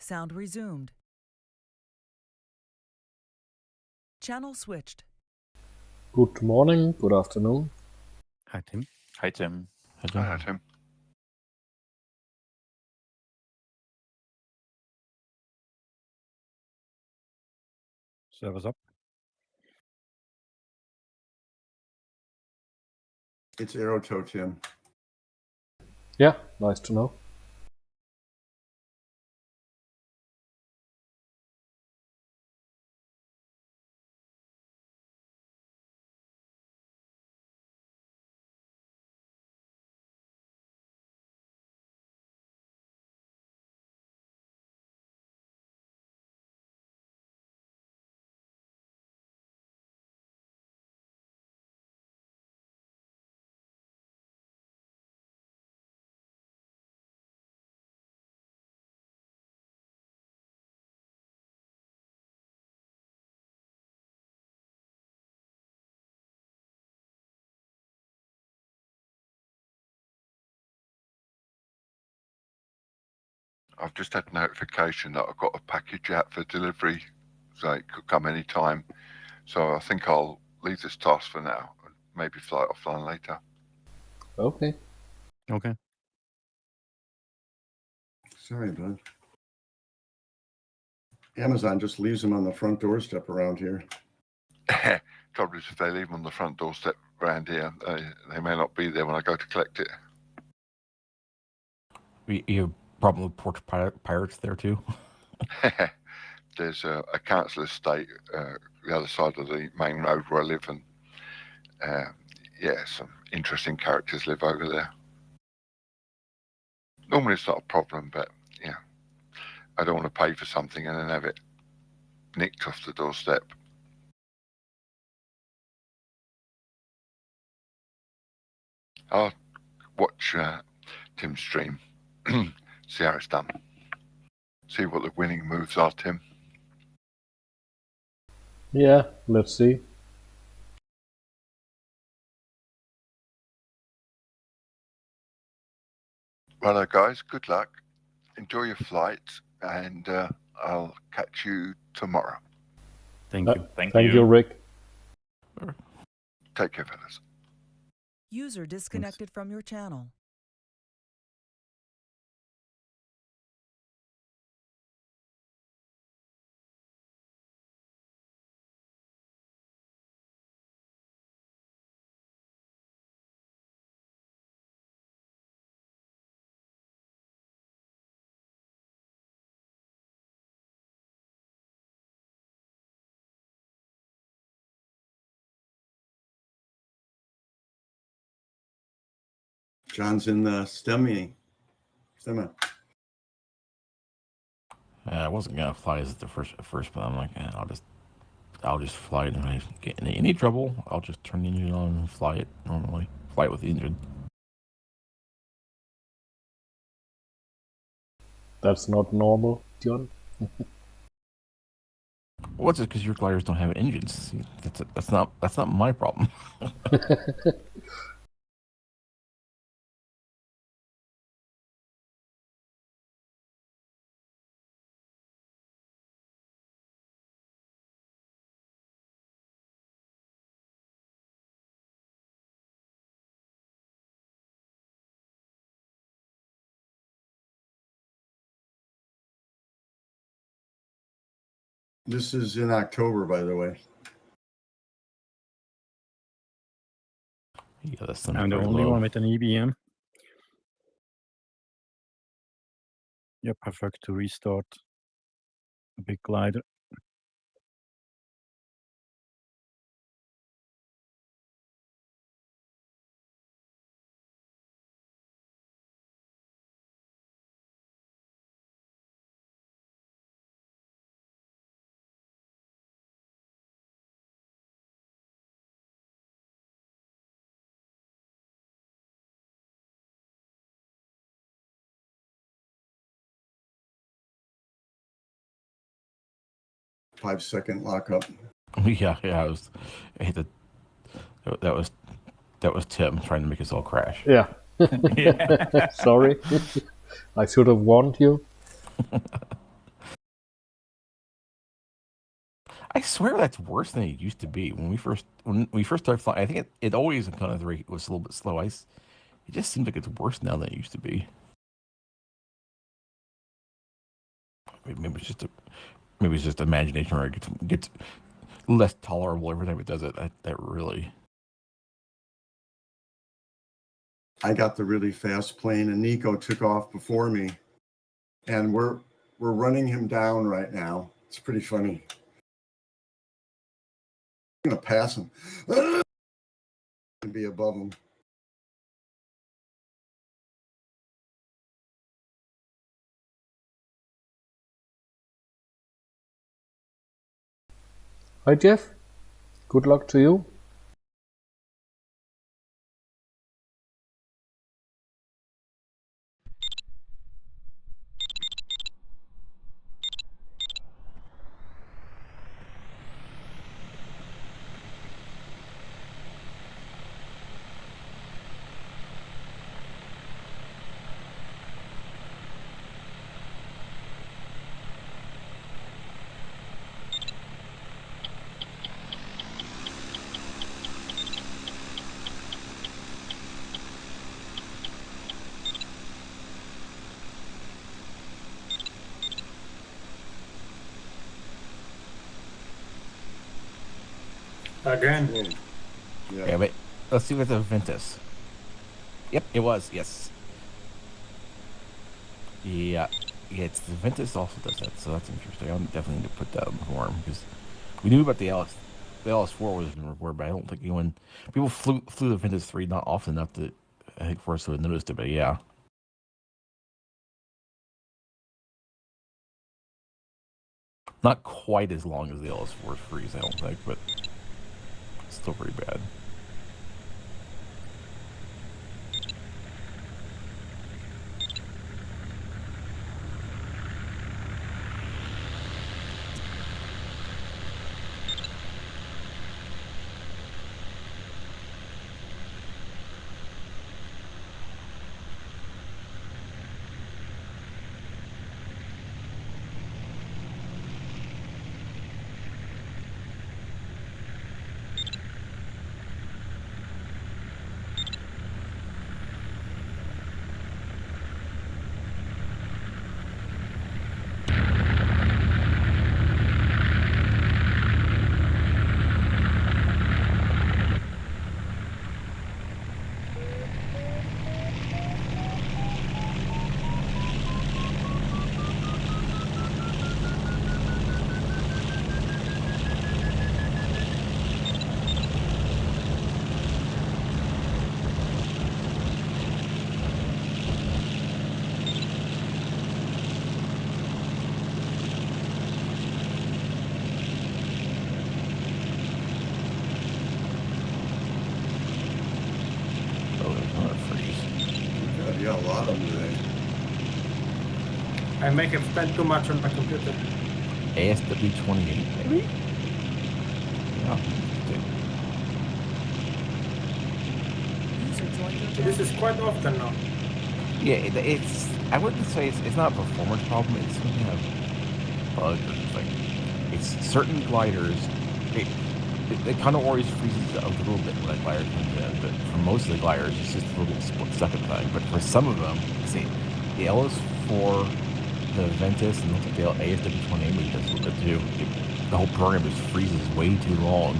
Sound resumed. Channel switched. Good morning, good afternoon. Hi, Tim. Hi, Tim. Hi, Tim. So what's up? It's Aerotow, Tim. Yeah, nice to know. I've just had notification that I've got a package out for delivery, so it could come any time. So I think I'll leave this task for now and maybe fly it offline later. Okay. Okay. Sorry, bud. Amazon just leaves them on the front doorstep around here. Trouble is, if they leave them on the front doorstep around here, they may not be there when I go to collect it. You have a problem with porch pirates there too? There's a council estate the other side of the main road where I live, and yeah, some interesting characters live over there. Normally it's not a problem, but yeah, I don't want to pay for something and then have it nicked off the doorstep. I'll watch Tim's stream, see how it's done. See what the winning moves are, Tim. Yeah, let's see. Righto, guys, good luck. Enjoy your flight, and I'll catch you tomorrow. Thank you. Thank you, Rick. Take care, fellas. User disconnected from your channel. John's in the STEM meeting. STEM. I wasn't gonna fly as the first, but I'm like, I'll just fly it. If I get in any trouble, I'll just turn the engine on and fly it normally. Fly it with the engine. That's not normal, John. What's it? Because your gliders don't have engines. See, that's not my problem. This is in October, by the way. Yeah, that's I'm the only one with an EBM. Yep, I forgot to restart a big glider. Five-second lockup. Yeah, I hate that was Tim trying to make us all crash. Yeah. Sorry. I should have warned you. I swear that's worse than it used to be. When we first started flying, I think it always in Condor3 was a little bit slow. It just seems like it's worse now than it used to be. Maybe it's just imagination, where it gets less tolerable every time it does it. That really. I got the really fast plane, and Nico took off before me, and we're running him down right now. It's pretty funny. I'm gonna pass him and be above him. Hi, Jeff. Good luck to you. Again. Yeah, but let's see with the Ventus. Yep, it was. Yes. Yeah, it's the Ventus also does that, so that's interesting. I definitely need to put that on the form because we knew about the LS4 was been reported, but I don't think people flew the Ventus 3 not often enough to, I think, for us to have noticed it. But yeah, not quite as long as the LS4 freeze, I don't think, but it's still pretty bad. Yeah, a lot of them today. I make him spend too much on my computer. ASW28, maybe? Yeah. User joined your This channel. is quite often now. Yeah, it's. I wouldn't say it's not a performance problem. It's some kind of bug or something. It's certain gliders. It kind of always freezes a little bit when a glider comes in, but for most of the gliders, it's just a little bit split-second thing. But for some of them, see, the LS4, the Ventus, and the ASW28 does a little bit too. The whole program just freezes way too long.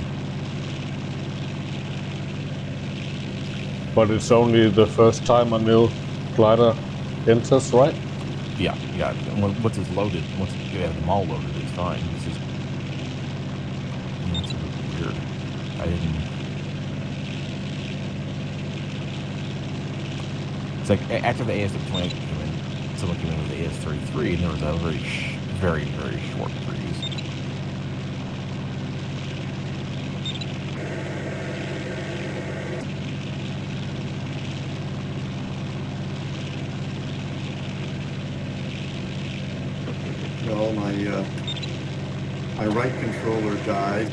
But it's only the first time a new glider enters, right? Yeah. Once it's loaded, once you have them all loaded, it's fine. It's just it's a bit weird. I didn't. It's like after the AS28 came in, someone came in with the AS33, and there was a very, very short freeze. Well, my right controller died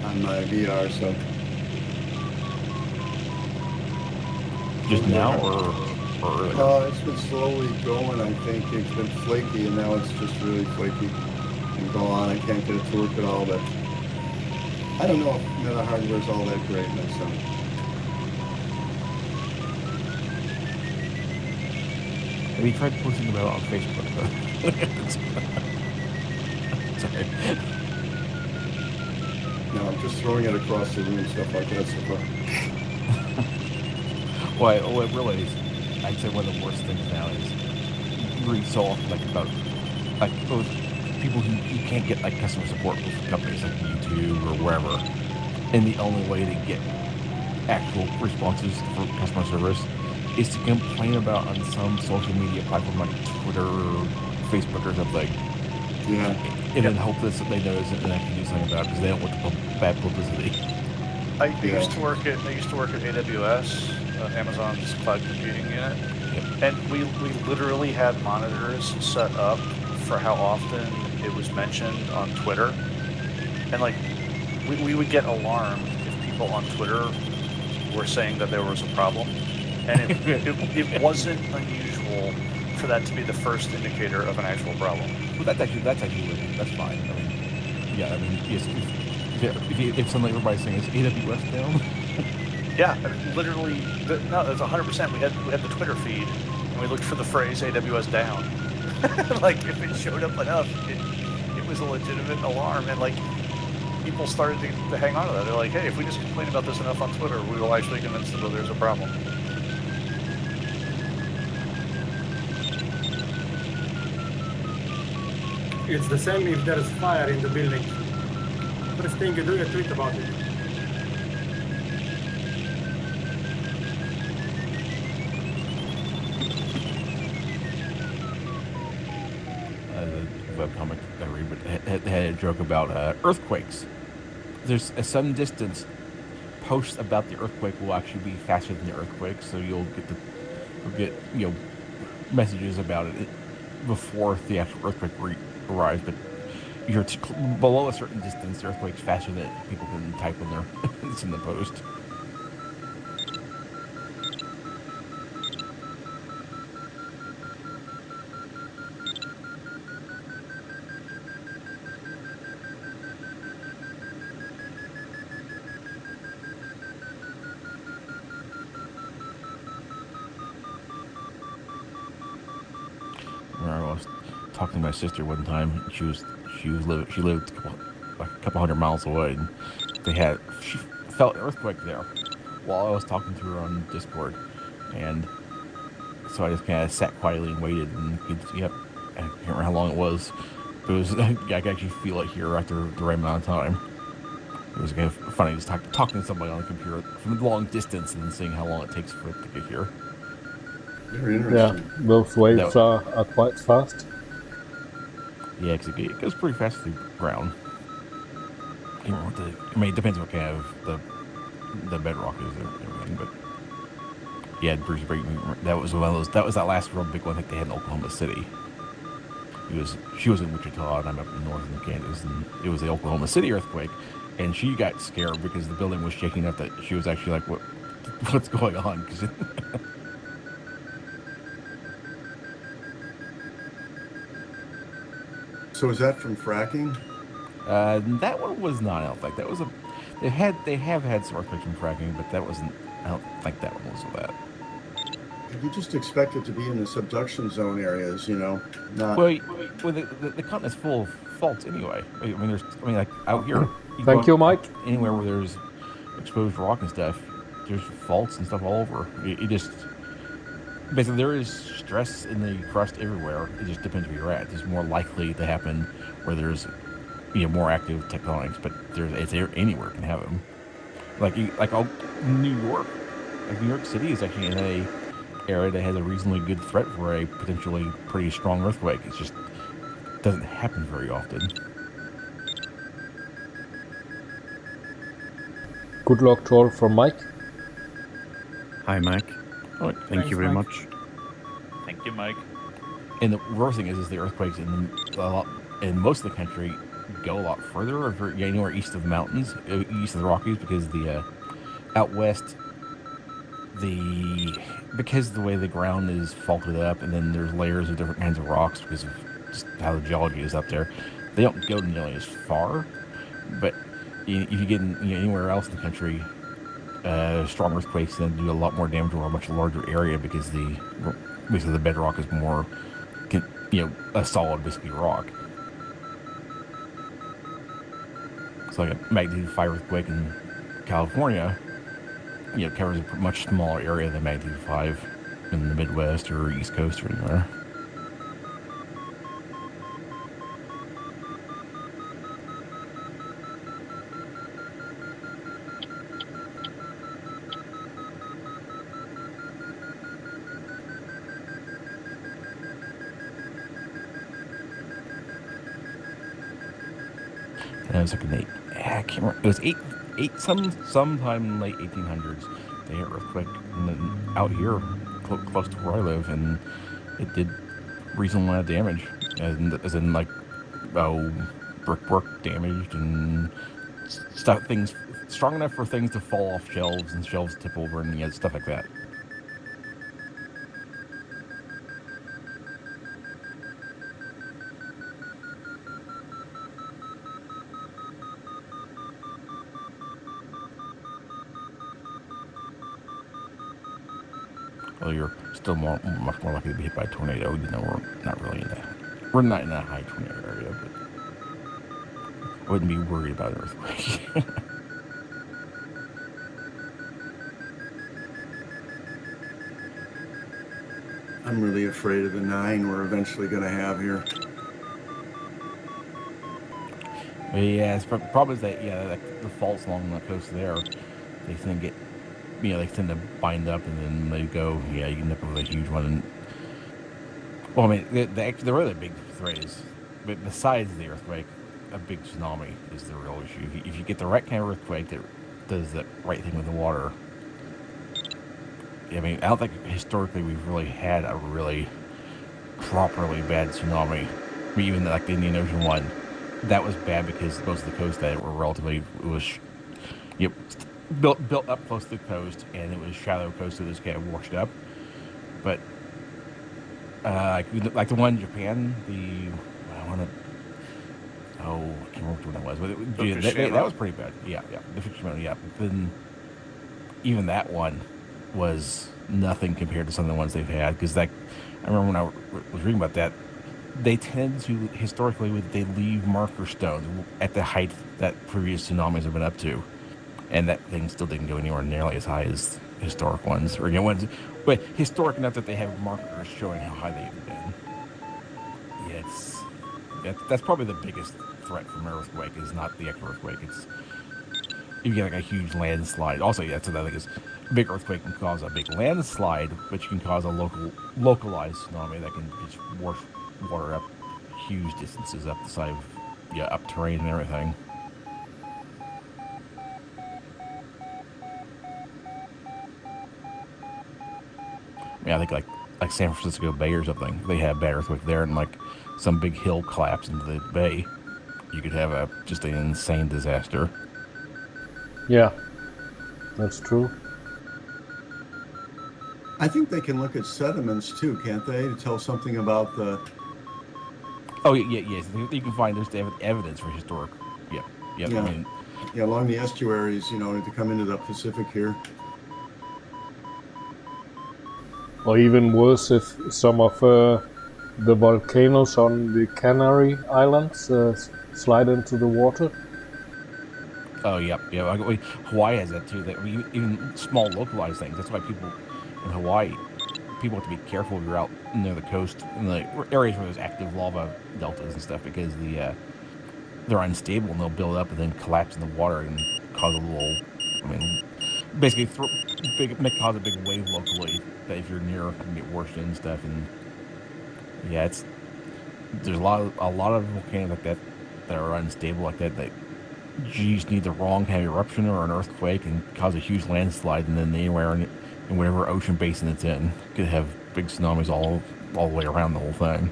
on my VR, so Just now, or earlier? it's been slowly going. I think it's been flaky, and now it's just really flaky. can go on. I can't get it to work at all, but I don't know if Meta hardware is all that great myself. Have you tried posting about it on Facebook? Sorry. No, I'm just throwing it across the room, stuff like that so far. Well, it really is. I'd say one of the worst things now is you read so often about those people who you can't get like customer support with companies like YouTube or wherever, and the only way to get actual responses for customer service is to complain about on some social media platform like Twitter or Facebook or something. Yeah. And then hope that they notice it and actually do something about it because they don't want the bad publicity. I used to work at AWS, Amazon's cloud computing unit, and we literally had monitors set up for how often it was mentioned on Twitter, and like we would get alarmed if people on Twitter were saying that there was a problem, and it wasn't unusual for that to be the first indicator of an actual problem. Well, that's actually that's fine. I mean, yeah, I mean, yes, if suddenly everybody's saying is AWS down. Yeah, literally, no, that's 100%. We had the Twitter feed, and we looked for the phrase AWS down. Like, if it showed up enough, it was a legitimate alarm, and like, people started to hang on to that. They're like, hey, if we just complain about this enough on Twitter, we will actually convince them that there's a problem. It's the same if there's fire in the building. First thing you do, you tweet about it. The webcomic I read had a joke about earthquakes. There's a some distance posts about the earthquake will actually be faster than the earthquake, so you'll get messages about it before the actual earthquake arrives. But you're below a certain distance, the earthquake's faster than people can type in there. It's in the post. Where I was talking to my sister one time. She lived like a couple hundred miles away, and she felt an earthquake there while I was talking to her on Discord, and so I just kind of sat quietly and waited, and I can't remember how long it was, but it was I could actually feel it here after the right amount of time. It was kind of funny just talking to somebody on the computer from a long distance and then seeing how long it takes for it to get here. Very Yeah, interesting. those waves are quite fast. Yeah, because it goes pretty fast through ground. I mean, it depends what kind of the bedrock is and everything, but yeah, Bruce Brayton, that was one of those. That was that last real big one I think they had in Oklahoma City. She was in Wichita and I'm up in northern Kansas, and it was the Oklahoma City earthquake, and she got scared because the building was shaking up that she was actually like, what's going on? Cause So is that from fracking? that one was not. I don't think that was They have had some earthquakes from fracking, but that wasn't. I don't think that one was that. You just expect it to be in the subduction zone areas, not. Well, the continent's full of faults anyway. I mean, like out here. Thank you, Mike. Anywhere where there's exposed rock and stuff, there's faults and stuff all over. It just basically there is stress in the crust everywhere. It just depends where you're at. It's more likely to happen where there's more active tectonics, but it's anywhere can have them. Like New York, like New York City is actually in a area that has a reasonably good threat for a potentially pretty strong earthquake. It just doesn't happen very often. Good luck to all from Mike. Hi, Mike. Right. Thank you very much. Thank you, Mike. And the worst thing is the earthquakes in most of the country go a lot further, or anywhere east of the mountains, east of the Rockies, because out west, because of the way the ground is faulted up, and then there's layers of different kinds of rocks because of just how the geology is up there. They don't go nearly as far, but if you get anywhere else in the country, strong earthquakes then do a lot more damage over a much larger area because the bedrock is more, a solid basically rock. So like a magnitude 5 earthquake in California, covers a much smaller area than magnitude 5 in the Midwest or East Coast or anywhere. And it was like I can't remember. It was sometime in the late 1800s. They had an earthquake out here, close to where I live, and it did reasonable amount of damage, as in like brickwork damaged and stuff, things strong enough for things to fall off shelves and shelves tip over and stuff like that. Well, you're still much more likely to be hit by a tornado. We're not in a high tornado area, but I wouldn't be worried about an earthquake. I'm really afraid of the 9 we're eventually going to have here. But yeah, the problem is that the faults along the coast there, they tend to get, they tend to bind up and then they go, you end up with a huge one. And, well, I mean, the really big threat is, but besides the earthquake, a big tsunami is the real issue. If you get the right kind of earthquake that does the right thing with the water, I mean, I don't think historically we've really had a really properly bad tsunami. I mean, even like the Indian Ocean one, that was bad because most of the coast that were relatively, built up close to the coast, and it was shallow coast, so it just kind of washed up. But like the one in Japan, I can't remember which one that was, but that was pretty bad. Yeah, the Fukushima, yeah. But then even that one was nothing compared to some of the ones they've had, because I remember when I was reading about that, they tend to historically they leave marker stones at the height that previous tsunamis have been up to. And that thing still didn't go anywhere nearly as high as historic ones, or ones, but historic enough that they have markers showing how high they've been. Yeah, that's probably the biggest threat from an earthquake, is not the actual earthquake. It's if you get like a huge landslide. Also, that's another thing, is a big earthquake can cause a big landslide, which can cause a localized tsunami that can just wash water up huge distances up the side of up terrain and everything. I think like San Francisco Bay or something, they have bad earthquake there, and like some big hill collapse into the bay, you could have just an insane disaster. Yeah, that's true. I think they can look at sediments too, can't they, to tell something about the... Oh, yes. You can find there's evidence for historic. Yeah. I mean, along the estuaries, to come into the Pacific here. Or even worse, if some of the volcanoes on the Canary Islands slide into the water. Oh, yeah. Hawaii has that too. Even small localized things. That's why people in Hawaii, people have to be careful if you're out near the coast, in the areas where there's active lava deltas and stuff, because they're unstable and they'll build up and then collapse in the water and cause a little, basically cause a big wave locally that if you're near can get washed in and stuff. And there's a lot of volcanoes like that are unstable like that you just need the wrong kind of eruption or an earthquake and cause a huge landslide, and then anywhere in whatever ocean basin it's in could have big tsunamis all the way around the whole thing.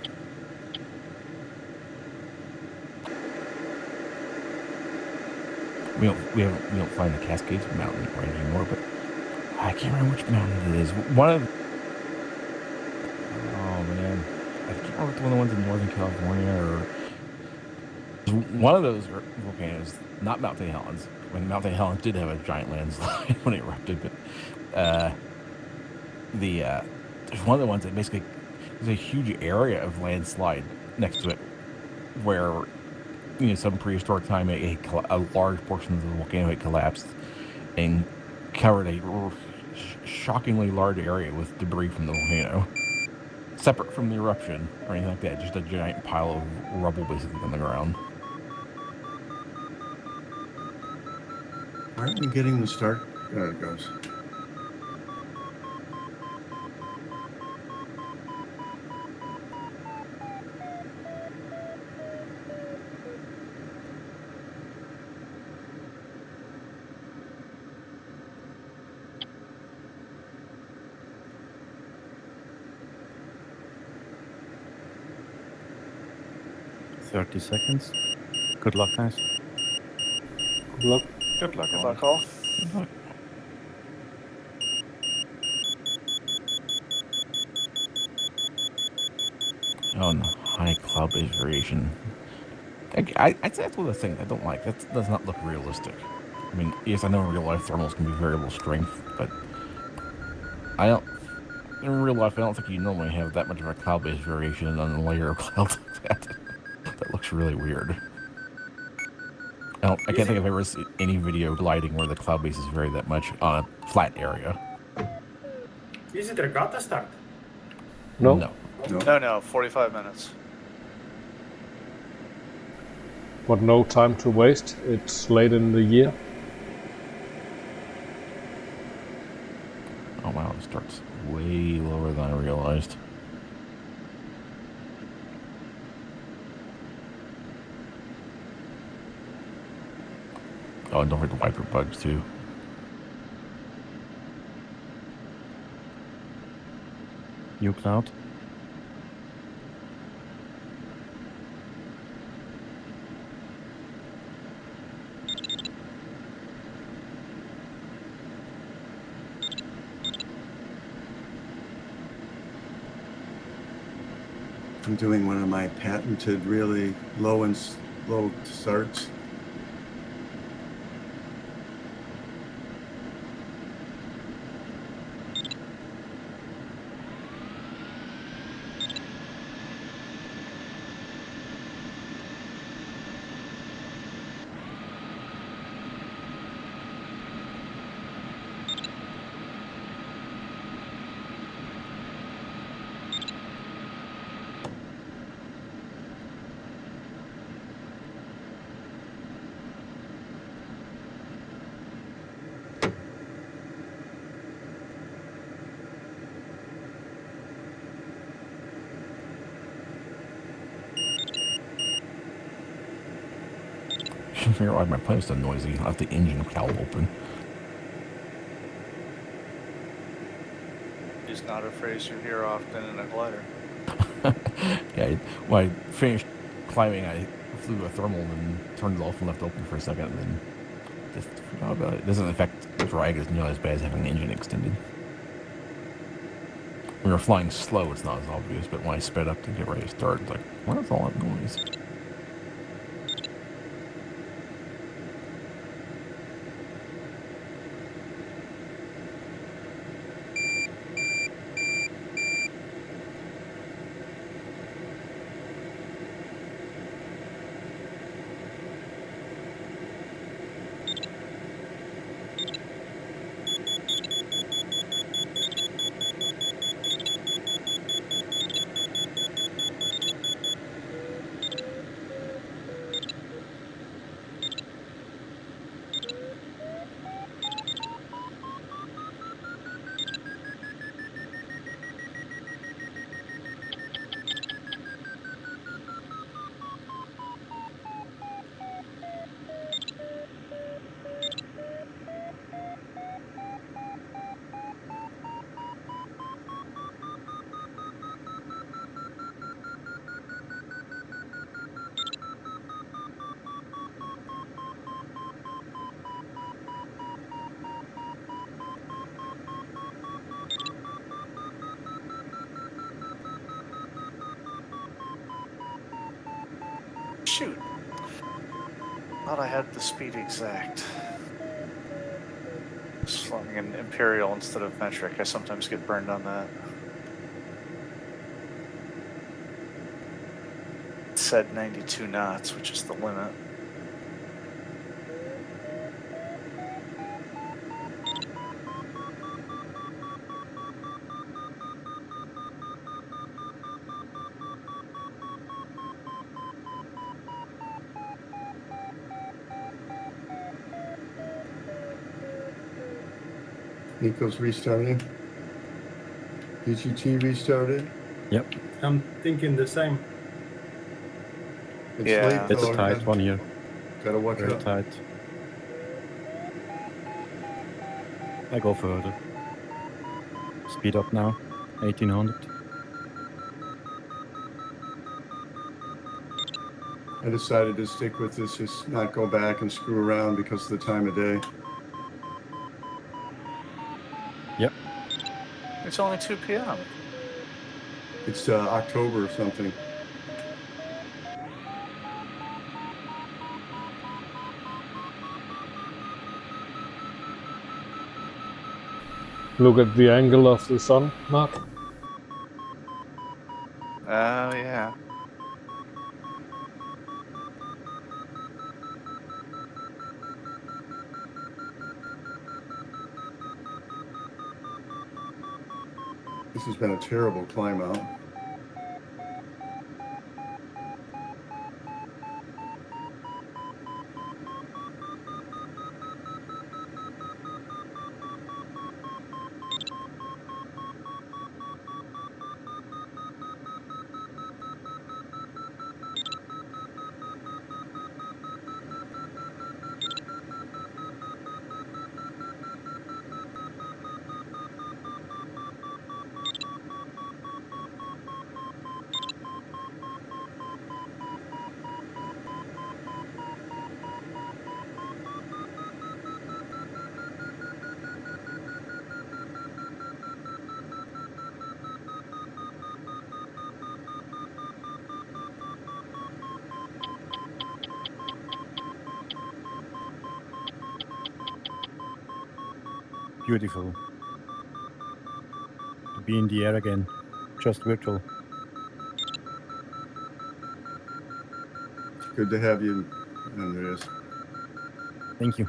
We don't find the Cascades Mountain right anymore, but I can't remember which mountain it is. Oh man, I can't remember if it's one of the ones in Northern California or One of those volcanoes, not Mount St. Helens. When Mount St. Helens did have a giant landslide when it erupted, but there's one of the ones that basically there's a huge area of landslide next to it, where some prehistoric time a large portion of the volcano had collapsed and covered a shockingly large area with debris from the volcano, separate from the eruption or anything like that. Just a giant pile of rubble basically on the ground. Aren't we getting the start? There it goes. "30 seconds. Good luck, guys." Good luck. Good luck, all. Oh no, high cloud-based variation. I'd say that's one of the things I don't like. That does not look realistic. I mean, yes, I know in real life thermals can be variable strength, but in real life, I don't think you normally have that much of a cloud-based variation on a layer of clouds like that. That looks really weird. I can't think I've ever seen any video gliding where the cloud bases vary that much on a flat area. Is it regatta start? No. No, 45 minutes. But no time to waste. It's late in the year. Oh wow, it starts way lower than I realized. Oh, and don't forget the wiper bugs too. You, Cloud? I'm doing one of my patented really low and slow starts. I can't figure out why my plane's so noisy. I left the engine valve open. Is not a phrase you hear often in a glider. Yeah, when I finished climbing, I flew a thermal and turned it off and left open for a second, and then just forgot about it. It doesn't affect drag as nearly as bad as having the engine extended. When you're flying slow, it's not as obvious, but when I sped up to get ready to start, it's like, what is all that noise? thought I had the speed exact. Slowing in imperial instead of metric. I sometimes get burned on that. It said 92 knots, which is the limit. Nico's restarting. DGT restarted. Yep, I'm thinking the same. It's Yeah. late it's though. a tight one here. Gotta watch Very out. tight. I go further. Speed up now. 1800. I decided to stick with this, just not go back and screw around because of the time of day. Yep. It's only 2 p.m. It's October or something. Look at the angle of the sun, Mark. Oh, yeah. This has been a terrible climb out. Beautiful. To be in the air again. Just virtual. It's good to have you, Andreas. Thank you.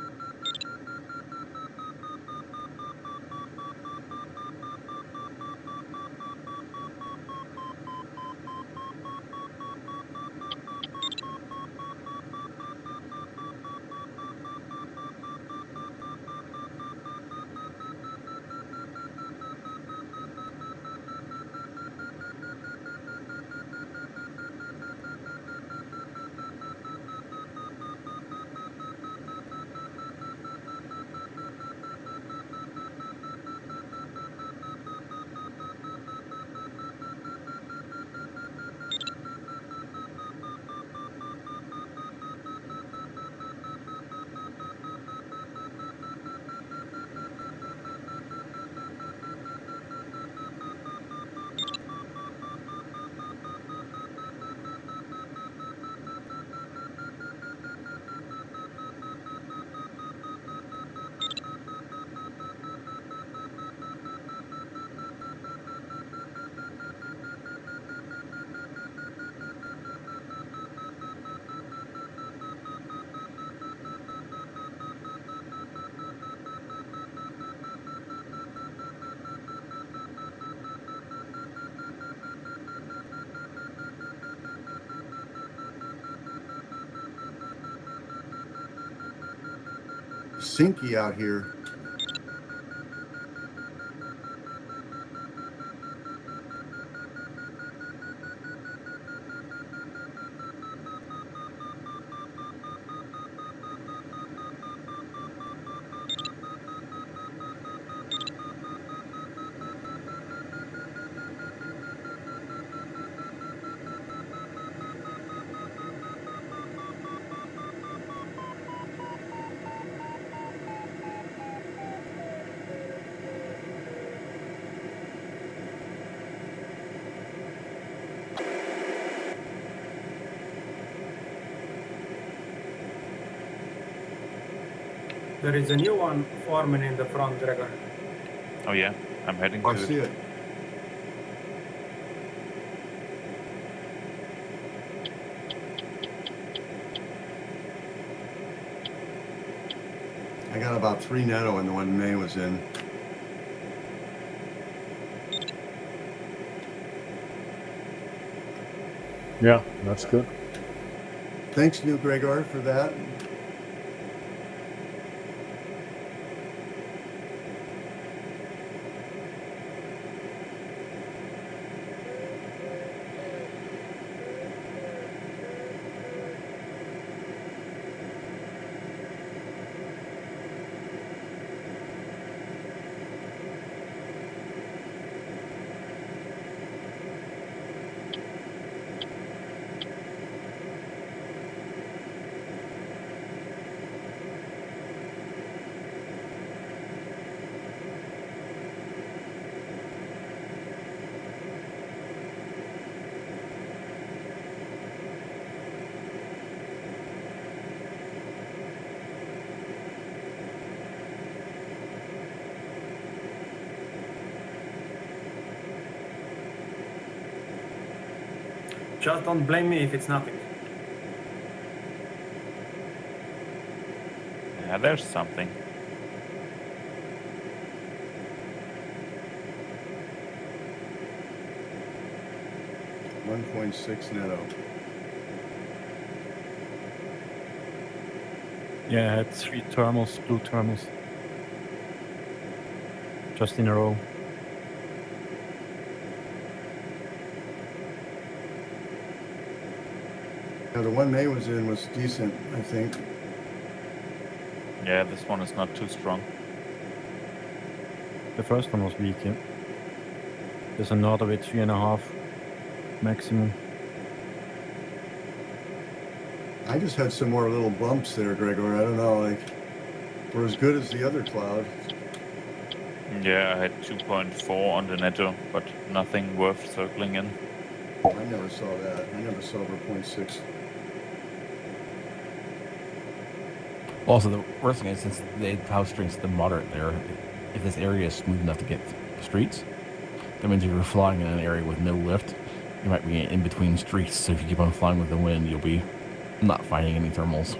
Sinky out here. There is a new one forming in the front, Gregor. Oh yeah, I'm heading I to see it. it. I got about 3 netto in the one May was in. Yeah, that's good. Thanks, New Gregor, for that. Just don't blame me if it's nothing. Yeah, there's something. $1.6 netto. Yeah, I had 3 thermals, blue thermals. Just in a row. Now, the one May was in was decent, I think. Yeah, this one is not too strong. The first one was weak, yeah. There's another with 3.5 maximum. I just had some more little bumps there, Gregor. I don't know, like, were as good as the other cloud. Yeah, I had 2.4 on the netto, but nothing worth circling in. I never saw that. I never saw over 0.6. Also, the worst thing is, since the power strength's the moderate there, if this area is smooth enough to get streets, that means if you're flying in an area with middle lift, you might be in between streets. So if you keep on flying with the wind, you'll be not finding any thermals.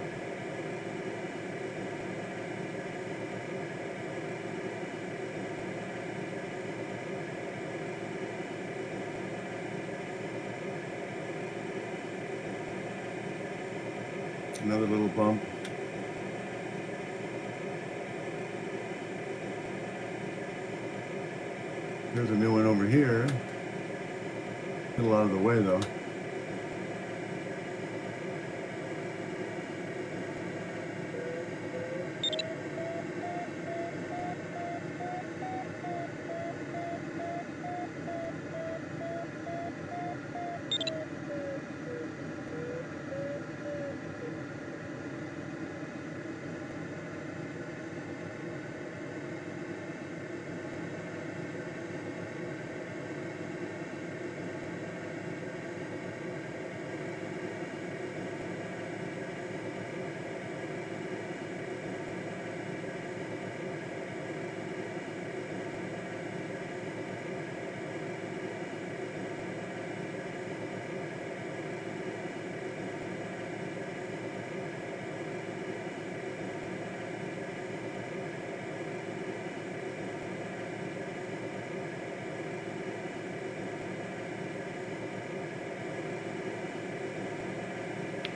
Another little bump. There's a new one over here. A little out of the way, though.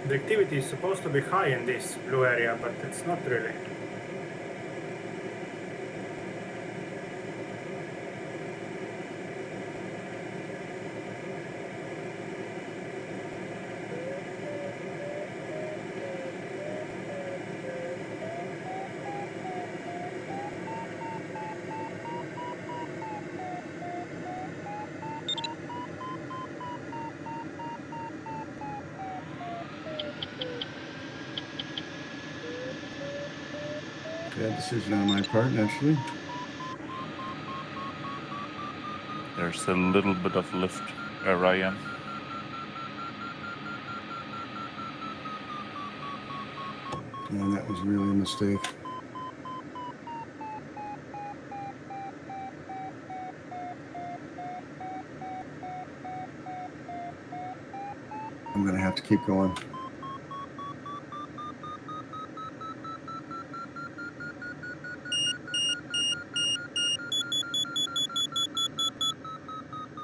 The activity is supposed to be high in this blue area, but it's not really. Bad decision on my part, naturally. There's a little bit of lift where I am. And that was really a mistake. I'm going to have to keep going.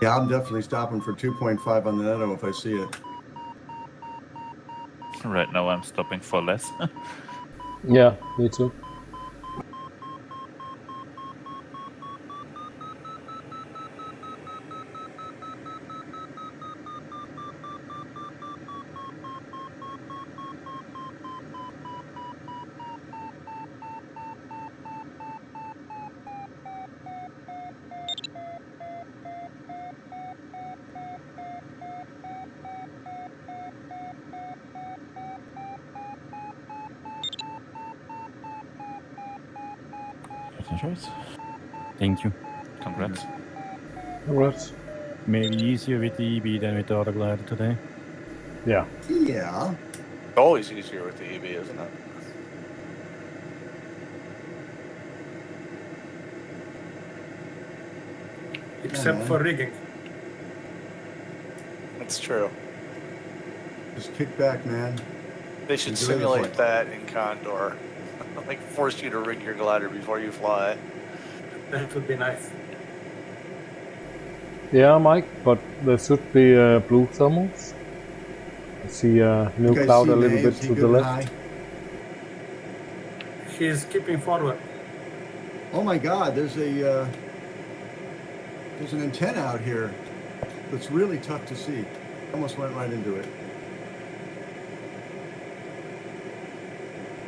Yeah, I'm definitely stopping for 2.5 on the Netto if I see it. Right now I'm stopping for less. Yeah, me too. Excellent choice. Thank you. Congrats. Congrats. Maybe easier with the EB than with the other glider today. Yeah. Yeah. Always easier with the EB, isn't it? Except man. for rigging. That's true. Just kick back, man. They should Enjoy the simulate flight. that in Condor. Like force you to rig your glider before you fly. That would be nice. Yeah, Mike, but there should be blue thermals. I see a new You guys cloud see a little May? bit Is he to the good and left. high? He's keeping forward. Oh my God, there's an antenna out here that's really tough to see. Almost went right into it.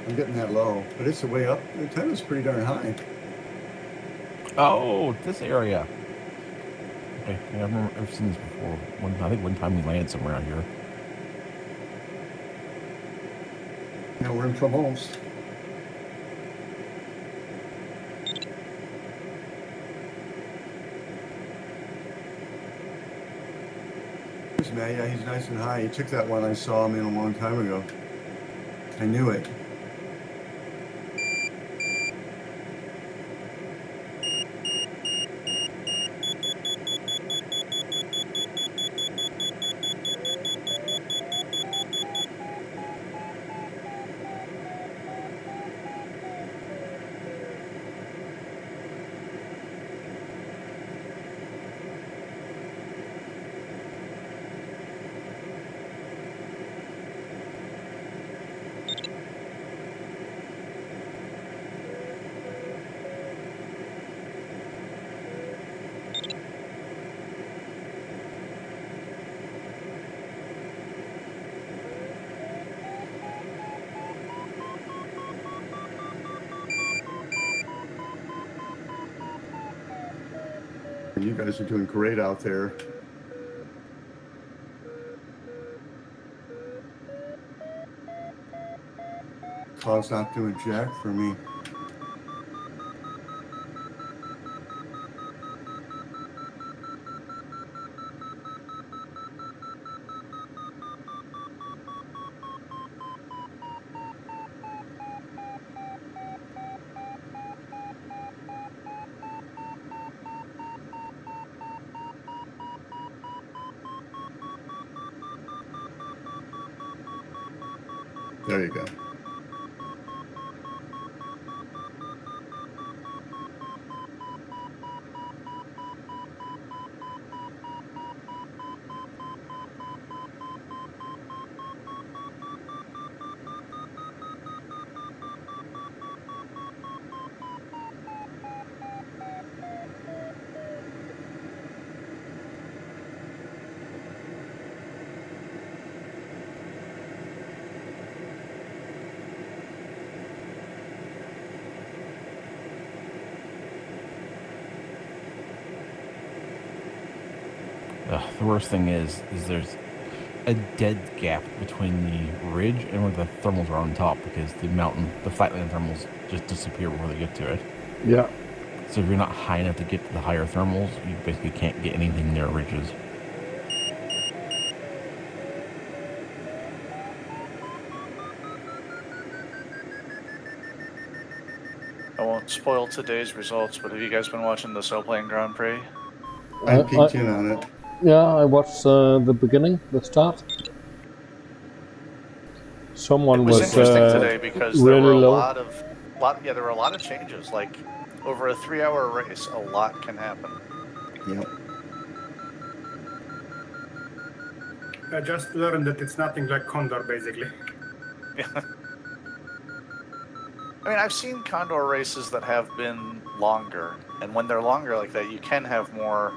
I'm getting that low, but it's a way up. The antenna's pretty darn high. Oh, this area. Okay, yeah, I've seen this before. I think one time we landed somewhere out here. Now we're in Provence. There's May. Yeah, he's nice and high. He took that one I saw him in a long time ago. I knew it. You guys are doing great out there. Cloud's not doing jack for me. There you go. The worst thing is there's a dead gap between the ridge and where the thermals are on top because the flatland thermals just disappear before they get to it. Yeah. So if you're not high enough to get to the higher thermals, you basically can't get anything near ridges. I won't spoil today's results, but have you guys been watching the Soaplane Grand Prix? I peeked in on it. Yeah, I watched the beginning, the start. someone It was was interesting today because there really were a low. there were a lot of changes. Like over a 3-hour race, a lot can happen. Yep. I just learned that it's nothing like Condor, basically. Yeah. I mean, I've seen Condor races that have been longer, and when they're longer like that, you can have more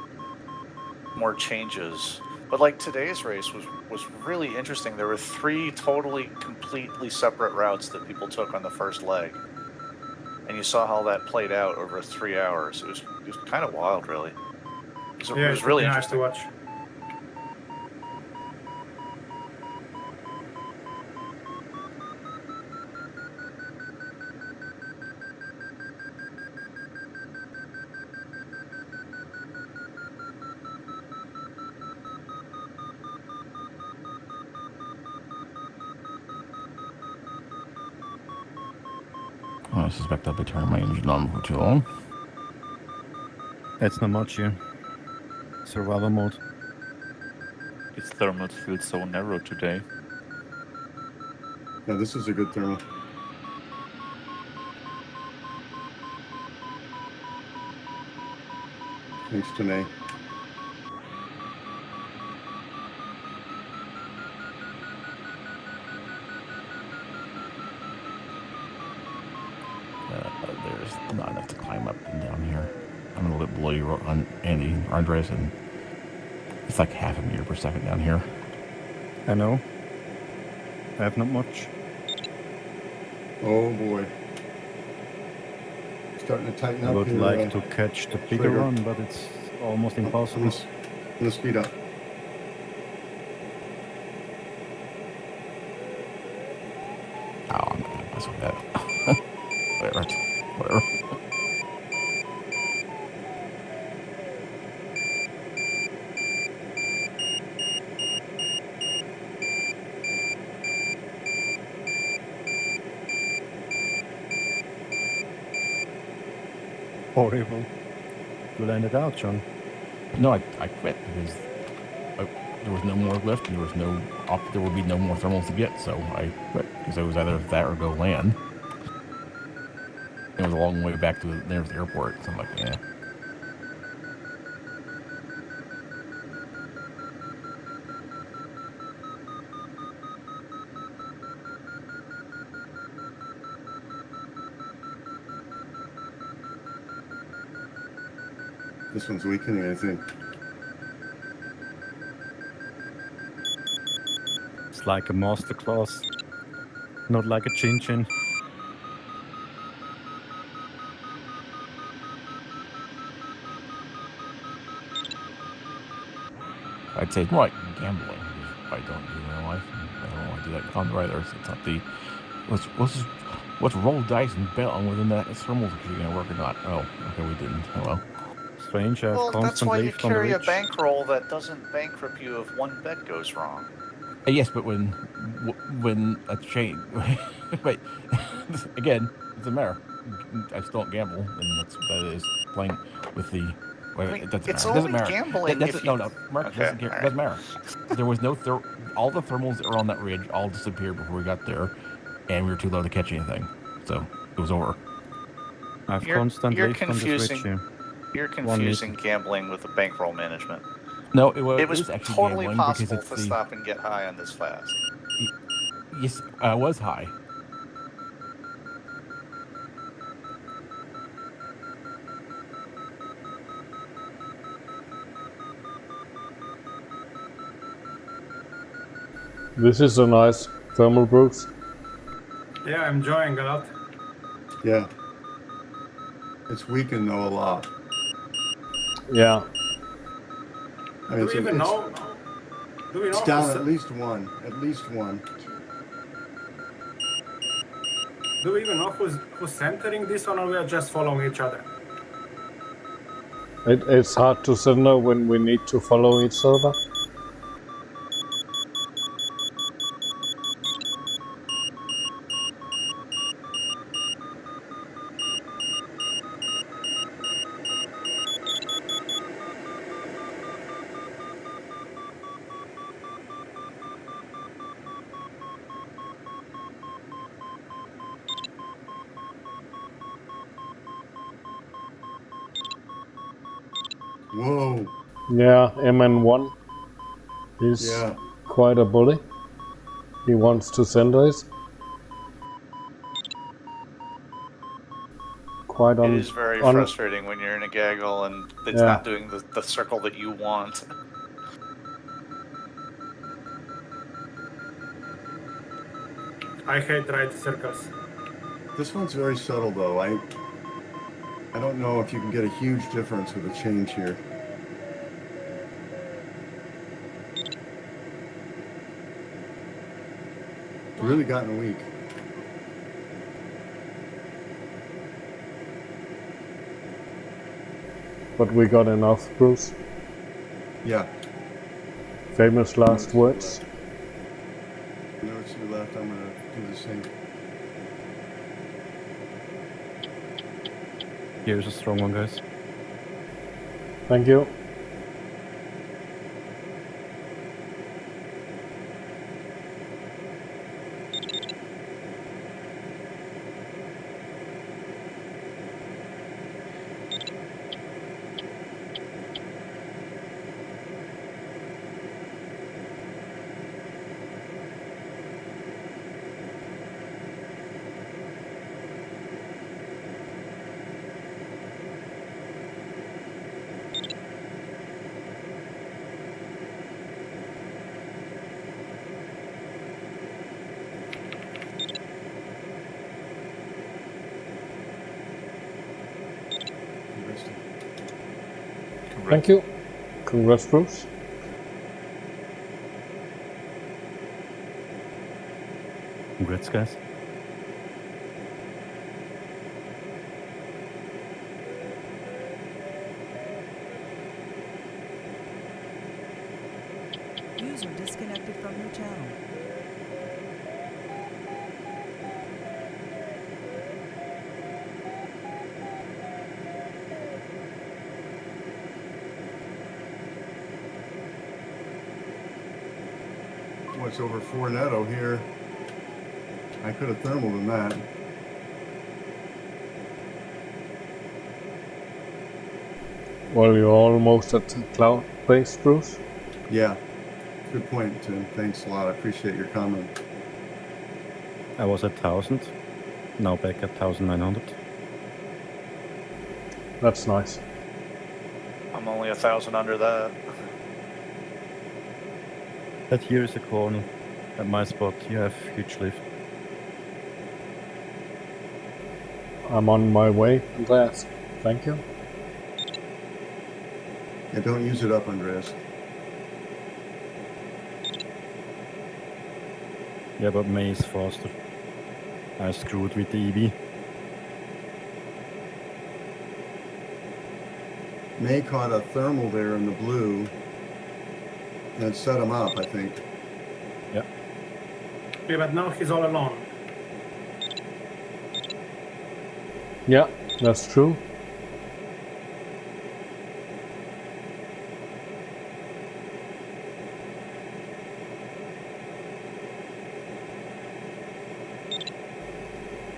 changes. But like today's race was really interesting. There were 3 totally, completely separate routes that people took on the first leg, and you saw how that played out over 3 hours. It was kind of wild, really. It was really nice to interesting. watch. I suspect I'll be turning my engine on for too long. That's not much here. Survival mode. Its thermals feel so narrow today. Yeah, this is a good thermal. Thanks to me. There's not enough to climb up and down here. I'm a little bit below you on Andy Andres, and it's like half a meter per second down here. I know. I have not much. Oh boy. Starting to tighten I up would here, like to catch the bigger Trigger. one, but it's almost impossible. I'm gonna speed up. Oh, I'm not gonna mess with that. Whatever. Horrible. You landed out, John. No, I quit because there was no more lift, and there would be no more thermals to get, so I quit because it was either that or go land. It was a long way back to the nearest airport, so I'm like, yeah. This one's weakening, I think. It's like a masterclass, not like a Tchin Tchin. I'd say it's more like gambling, which I don't do in real life. I don't want to do that in Condor either. So it's not the let's roll dice and bet on whether that thermals are going to work or not. Oh, okay, we didn't. Oh well. Strange, I have Well, that's why constantly you from the carry a ridge. bankroll that doesn't bankrupt you if one bet goes wrong. Yes, but when a chain, wait, again, it's a mare. I still don't gamble, and that is playing with the. Wait, I mean, it doesn't it's matter. It doesn't only matter. gambling That's if no, you- no, Mark Okay, doesn't care. all It doesn't matter. There was no all the thermals that were on that ridge all disappeared before we got there, and we were too low to catch anything, so it was over. I've You're constantly from this ridge confusing. here. You're confusing gambling with the bankroll management. No, It was actually totally gambling because possible it's to the. stop and get high on this fast. Yes, I was high. This is a nice thermal, Brooks. Yeah, I'm enjoying a lot. Yeah. It's weakened though a lot. Yeah. I mean, Do we even know? Do we know? It's down at least one. At least one. Do we even know who's centering this one, or we are just following each other? It's hard to center when we need to follow each other. Whoa. Yeah, MN1 is Yeah. quite a bully. He wants to center it. Quite It is very on frustrating when you're in a gaggle and it's Yeah. not doing the circle that you want. I hate right circles. This one's very subtle though. I don't know if you can get a huge difference with a change here. It's really gotten weak. But we got enough, Bruce. Yeah. Famous last words. Notes to the left, I'm gonna do the same. Here's a strong one, guys. Thank you. Thank you. Congrats, Bruce. Congrats, guys. User disconnected from your channel. What's over 4 netto here? I could have thermaled in that. Well, you're almost at cloud base, Bruce. Yeah. Good point, Tim. Thanks a lot. I appreciate your comment. I was at 1000. Now back at 1900. That's nice. I'm only 1,000 under that. But here is a corner. At my spot, you have huge lift. I'm on my way, Andreas. Thank you. Yeah, don't use it up, Andreas. Yeah, but May is faster. I screwed with the EV. May caught a thermal there in the blue and set him up, I think. Yeah. Yeah, but now he's all alone. Yeah, that's true.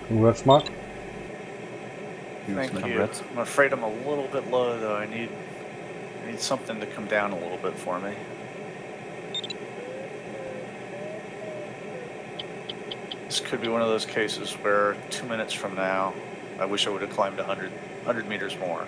Congrats, Mark. Thank you. Congrats. I'm afraid I'm a little bit low though. I need something to come down a little bit for me. This could be one of those cases where 2 minutes from now, I wish I would have climbed 100 meters more.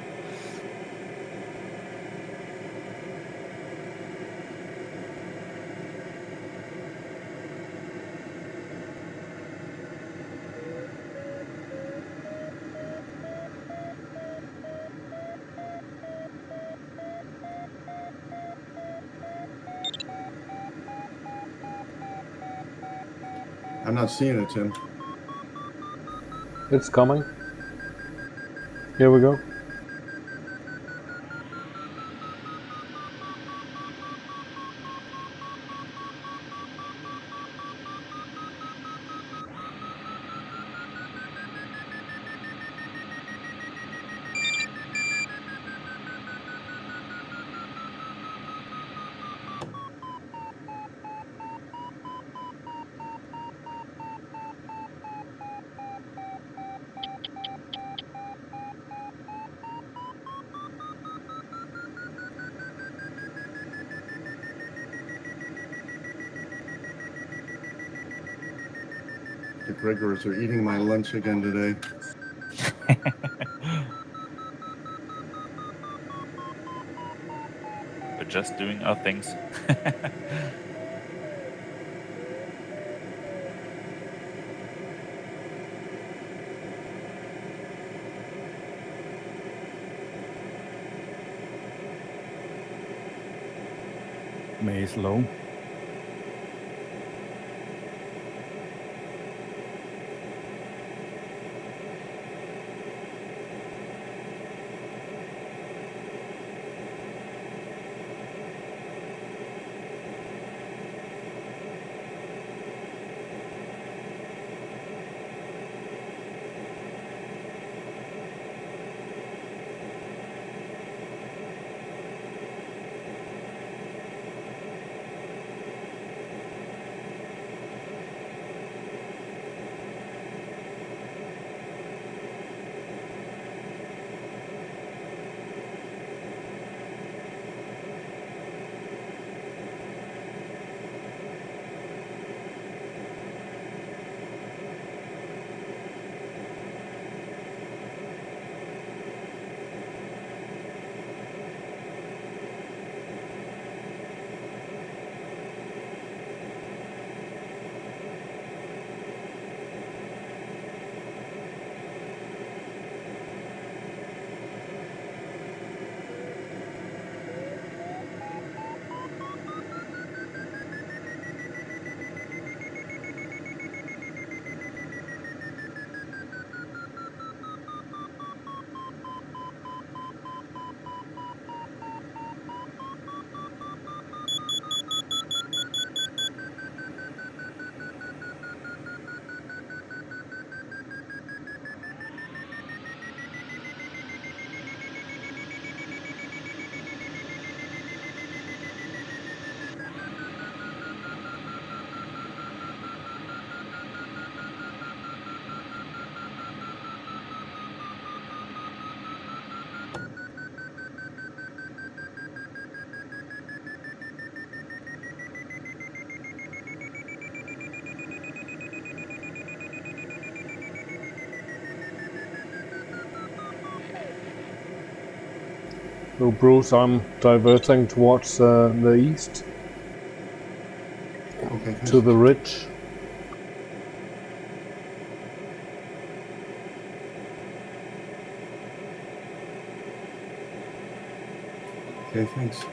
I'm not seeing it, Tim. It's coming. Here we go. riggers are eating my lunch again today. We're just doing our things. May is low. So Bruce, I'm diverting towards the east Okay, thanks. to the ridge. Okay, thanks.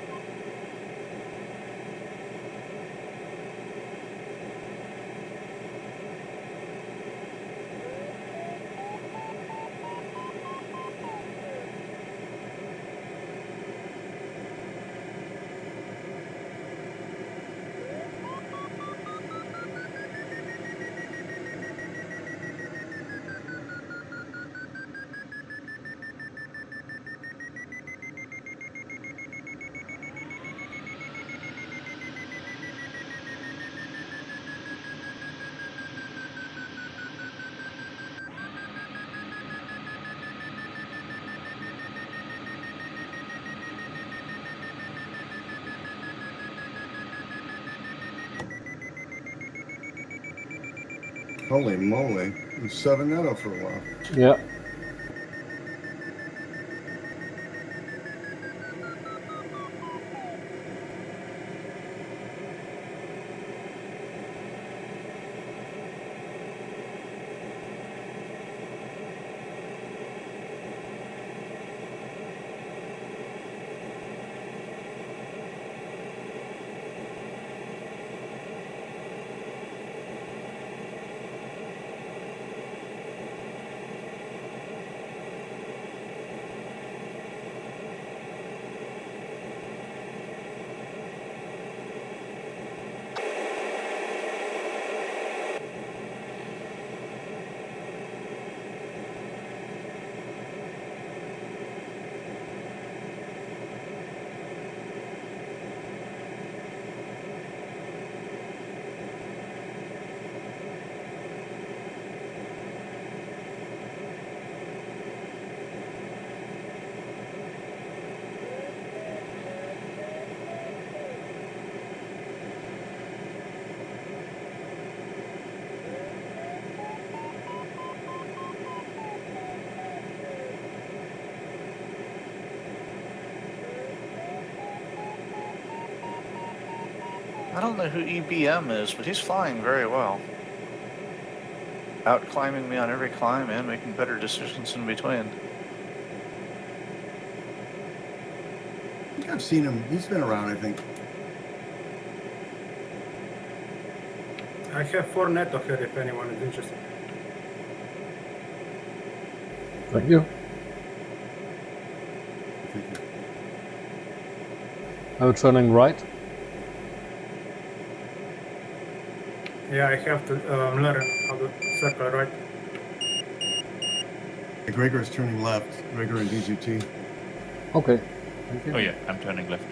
Holy moly, it was 7-0 for a while. Yeah. I don't know who EBM is, but he's flying very well. Out climbing me on every climb and making better decisions in between. I think I've seen him. He's been around, I think. I have 4 netto here if anyone is interested. Thank you. I'm turning right. Yeah, I have to learn how to circle right. Gregor's turning left. Gregor and DGT. Okay. Thank you. Oh yeah, I'm turning left.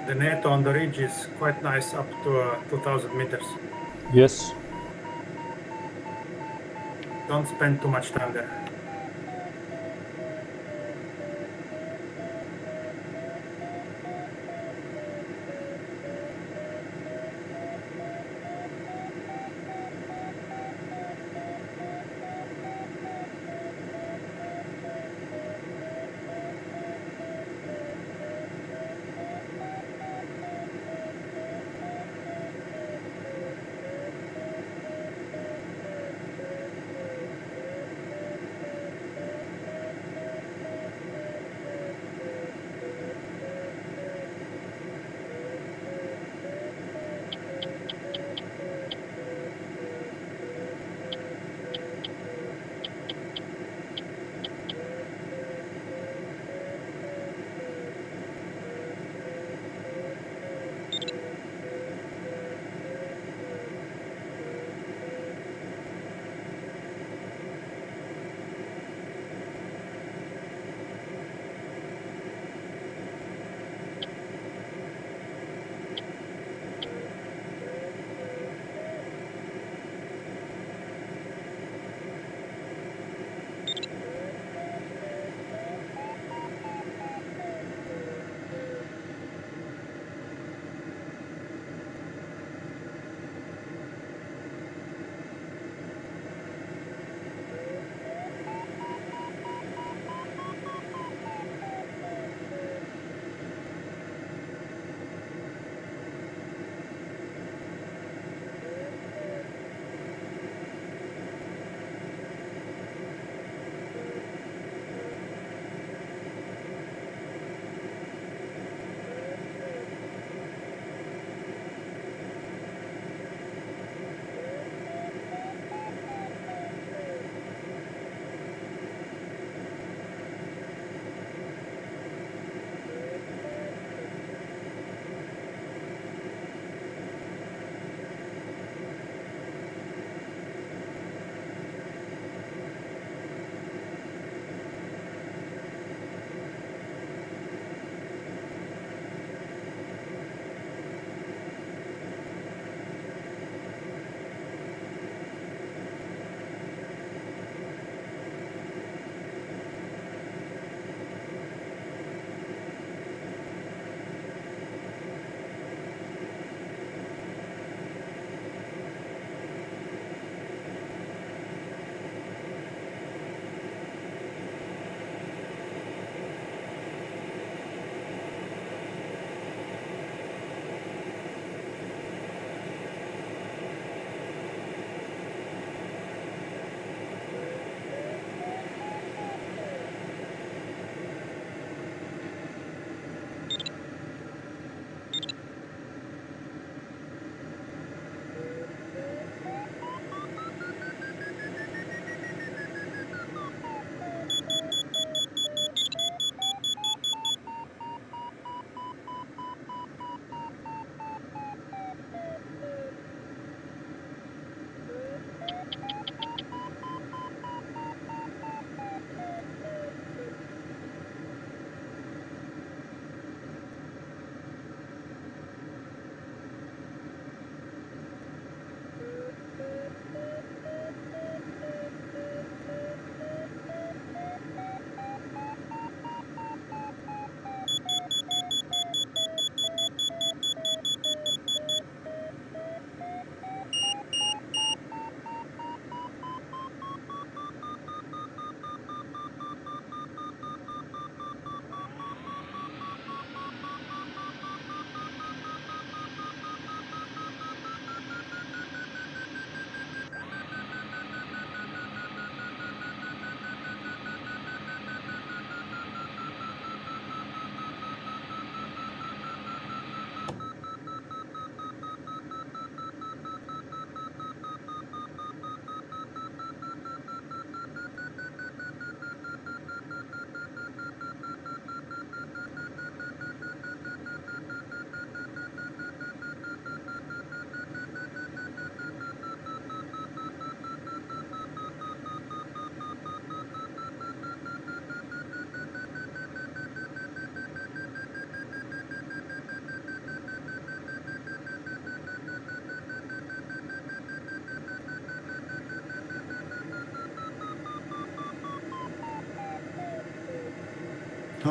The net on the ridge is quite nice up to 2000 meters. Yes. Don't spend too much time there.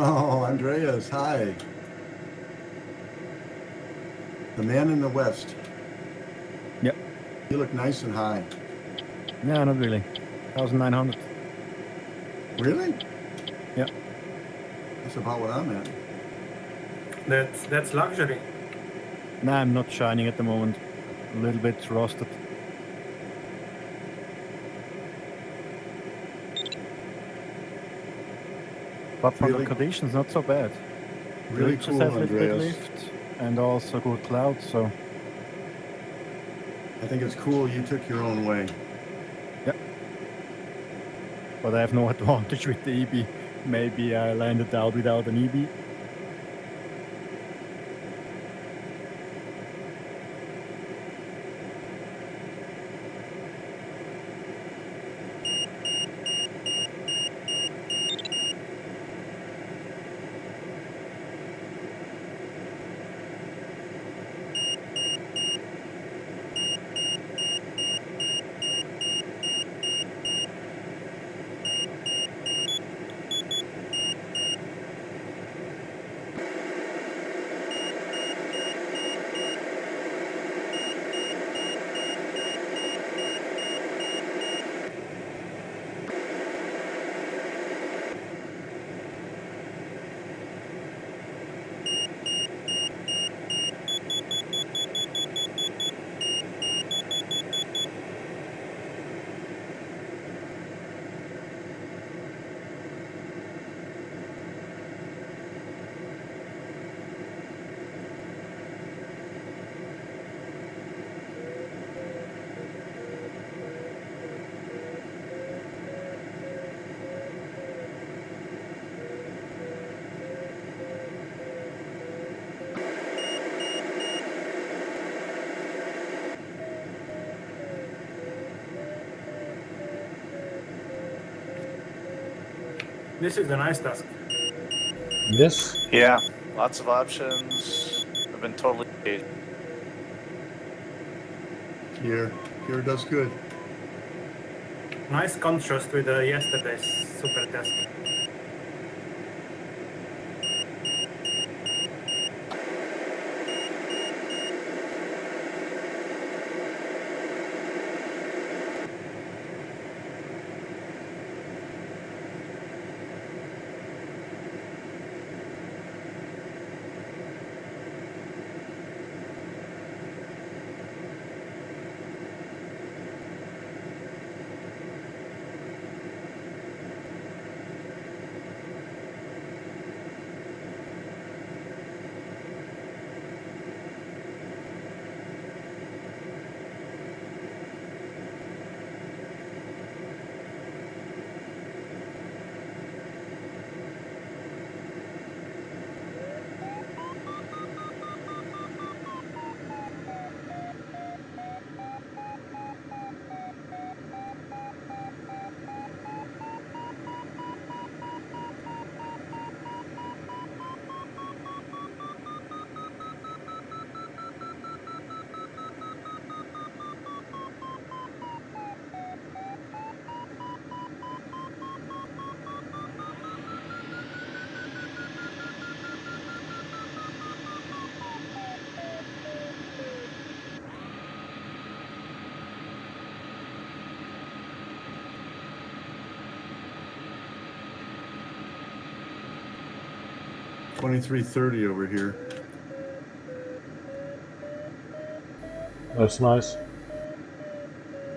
Oh, Andreas, hi. The man in the West. Yep. You look nice and high. No, not really. 1,900. Really? Yeah. That's about what I'm at. That's luxury. No, I'm not shining at the moment. A little bit rusted. But for Really- the conditions, not so bad. Really Bridges cool, have a little bit Andreas. lift and also good clouds, so I think it's cool you took your own way. but I have no advantage with the EB. Maybe I landed out without an EB. This is a nice task. Yes. Yeah, lots of options. I've been totally. Here does good. Nice contrast with yesterday's super test. $23.30 over here. That's nice.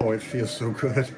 Oh, it feels so good.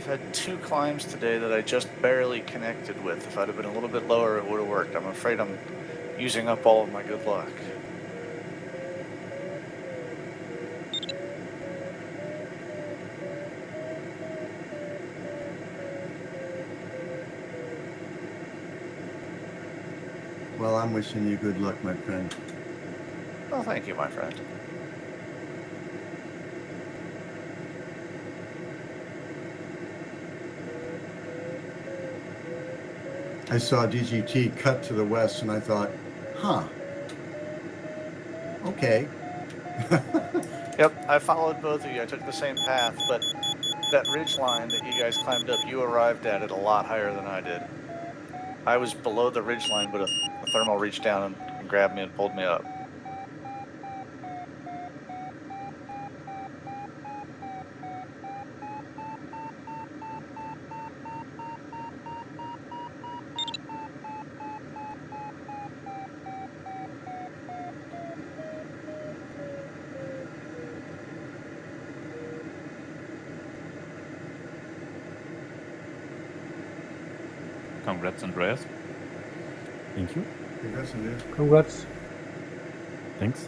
I've had 2 climbs today that I just barely connected with. If I'd have been a little bit lower, it would have worked. I'm afraid I'm using up all of my good luck. Well, I'm wishing you good luck, my friend. Oh, thank you, my friend. I saw DGT cut to the west and I thought, huh, okay. Yep, I followed both of you. I took the same path, but that ridge line that you guys climbed up, you arrived at it a lot higher than I did. I was below the ridge line, but a thermal reached down and grabbed me and pulled me up. Congrats, Andreas. Thank you. Congrats, Andreas. Congrats. Thanks.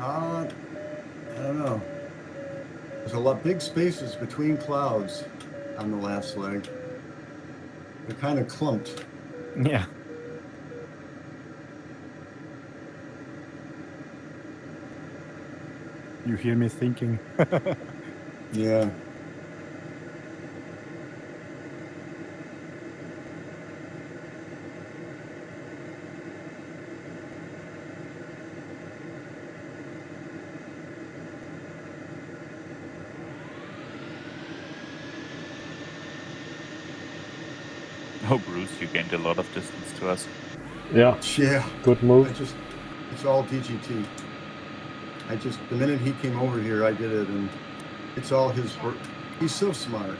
I don't know. There's a lot big spaces between clouds on the last leg. They're kind of clumped. Yeah. You hear me thinking. Yeah. Oh, Bruce, you gained a lot of distance to us. Yeah, Yeah. good move. It's all DGT. The minute he came over here, I did it, and it's all his work. He's so smart.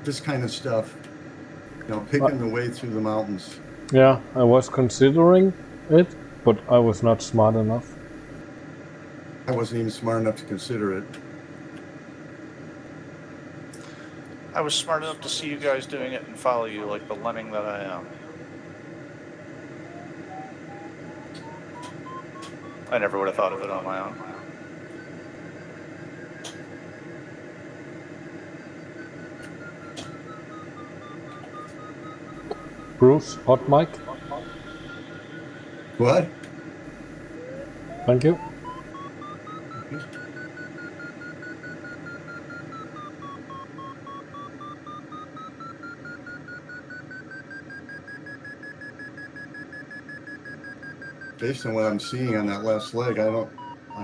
This kind of stuff, picking the way through the mountains. Yeah, I was considering it, but I was not smart enough. I wasn't even smart enough to consider it. I was smart enough to see you guys doing it and follow you like the lemming that I am. I never would have thought of it on my own. Bruce, hot mic. What? Thank you. based on what I'm seeing on that last leg, I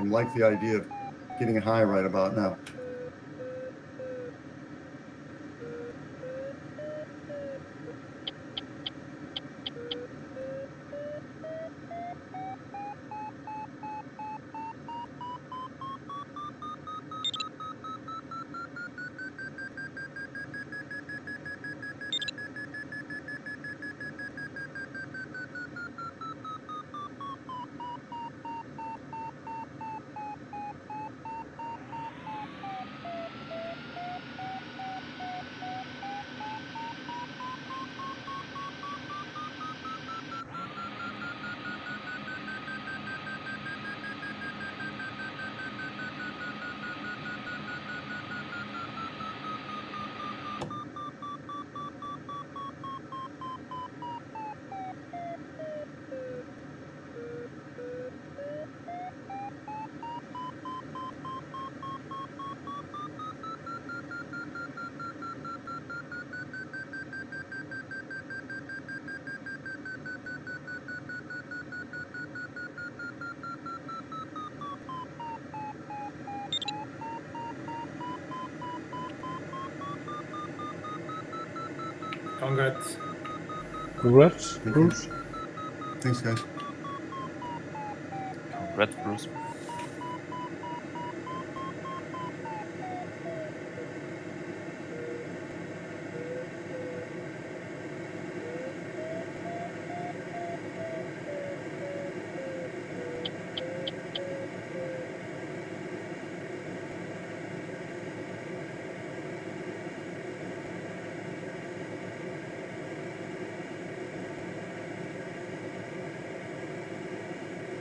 like the idea of getting high right about now. Congrats. Congrats, Thank you. Bruce. Thanks, guys. Congrats, Bruce.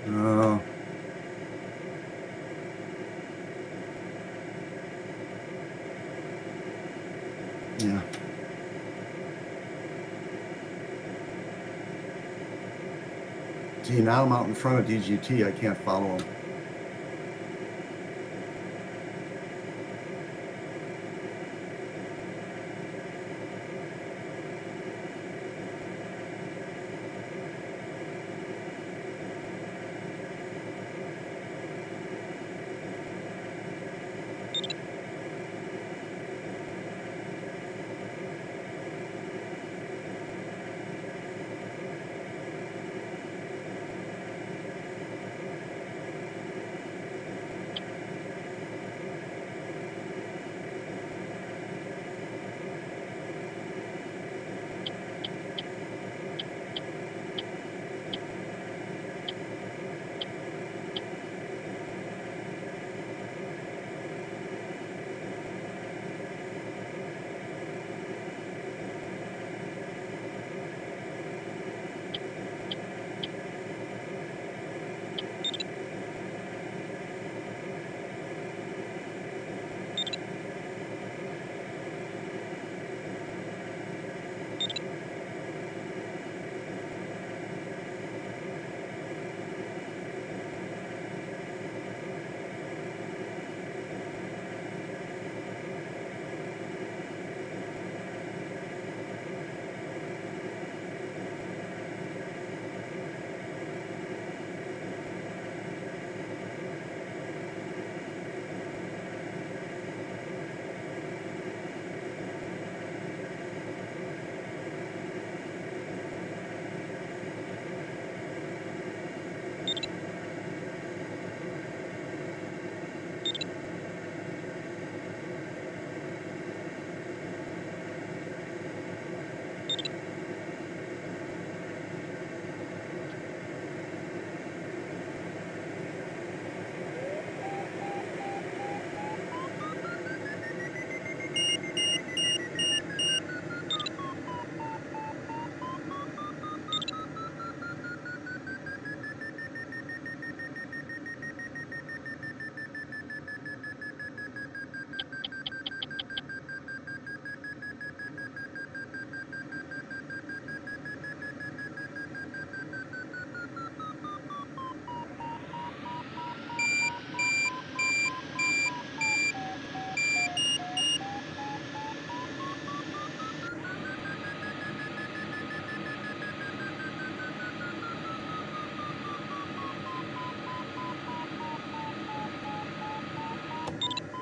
Oh. Yeah. Gee, now I'm out in front of DGT. I can't follow him.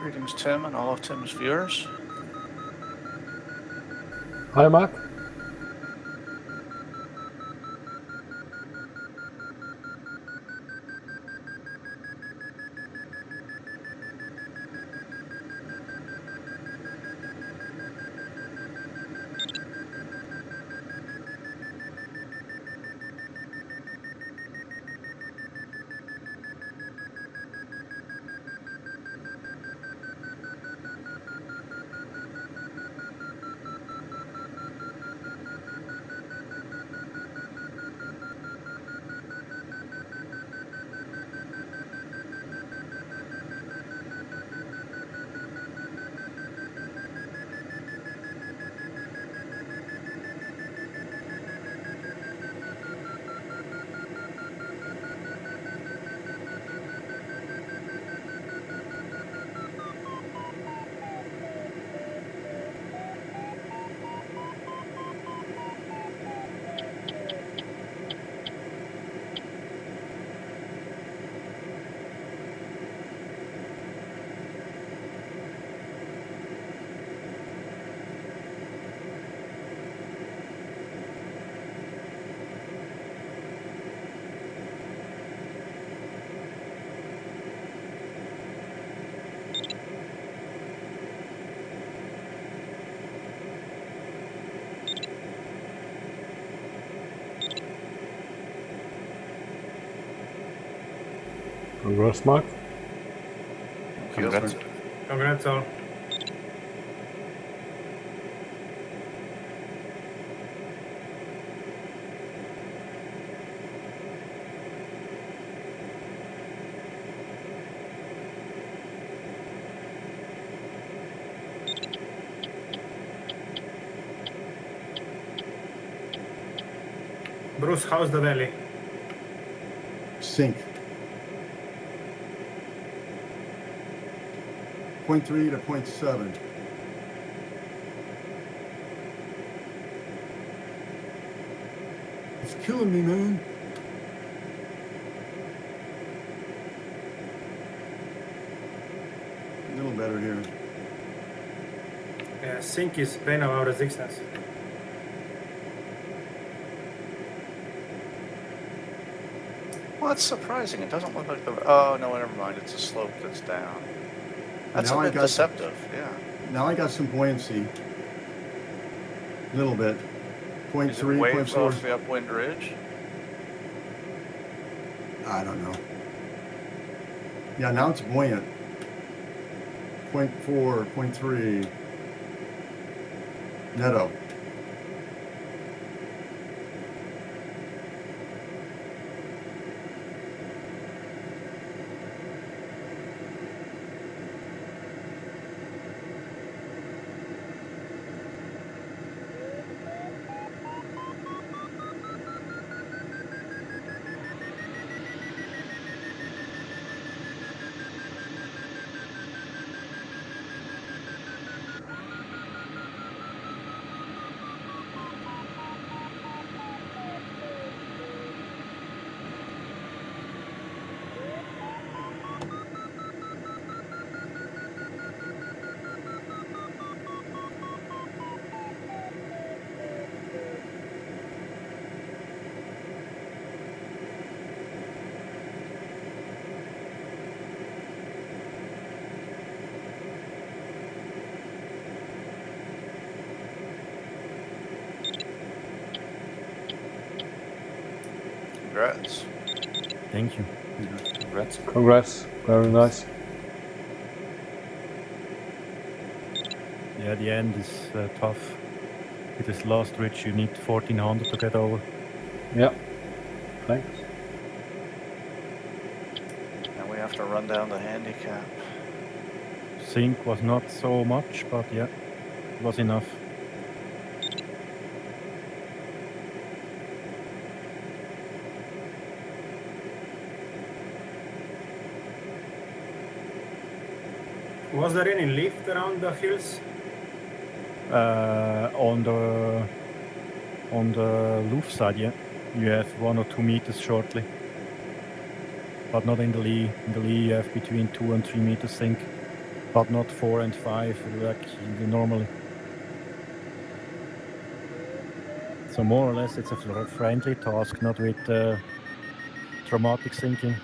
Greetings, Tim, and all of Tim's viewers. Hi, Mark. Congrats, Mark. Congrats. Congrats all. Bruce, how's the valley? Sink. 0.3 to 0.7. It's killing me, man. A little better here. Yeah, sync is bane of our resistance. Well, that's surprising. It doesn't look like the... Oh, no, never mind. It's a slope that's down. That's Now a I bit got- deceptive, yeah. Now I got some buoyancy. A little bit. Is it 0.3, waves 0.4. off the upwind ridge? I don't know. Yeah, now it's buoyant. 0.4, 0.3. Netto. Congrats. Thank you. Congrats. Congrats. Very nice. Yeah, the end is tough. With this last ridge, you need 1400 to get over. Yeah. Thanks. Now we have to run down the handicap. Sync was not so much, but yeah, it was enough. Was there any lift around the hills? On the roof side, yeah, you have 1 or 2 meters shortly, but not in the lee. In the lee, you have between 2 and 3 meters sink. but not 4 and 5 like normally. So more or less it's a friendly task, not with traumatic thinking.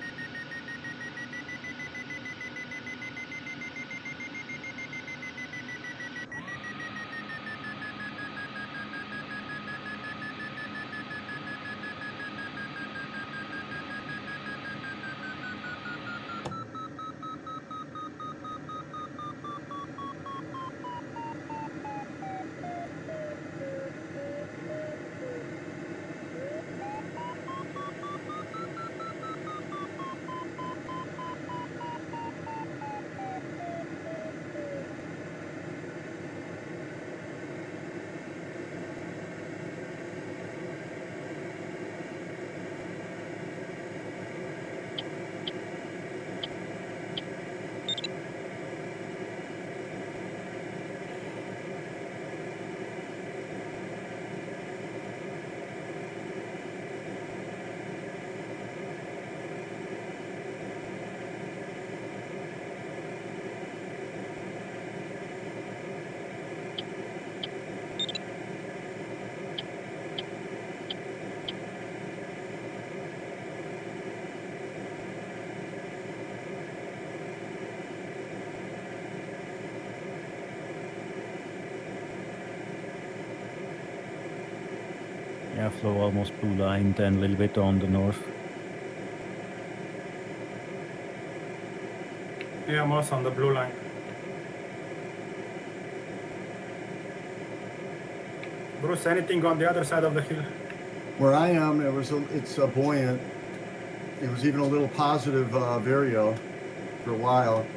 Yeah, flow almost blue line, then a little bit on the north. Yeah, I'm also on the blue line. Bruce, anything on the other side of the hill? Where I am, it's buoyant. It was even a little positive vario for a while.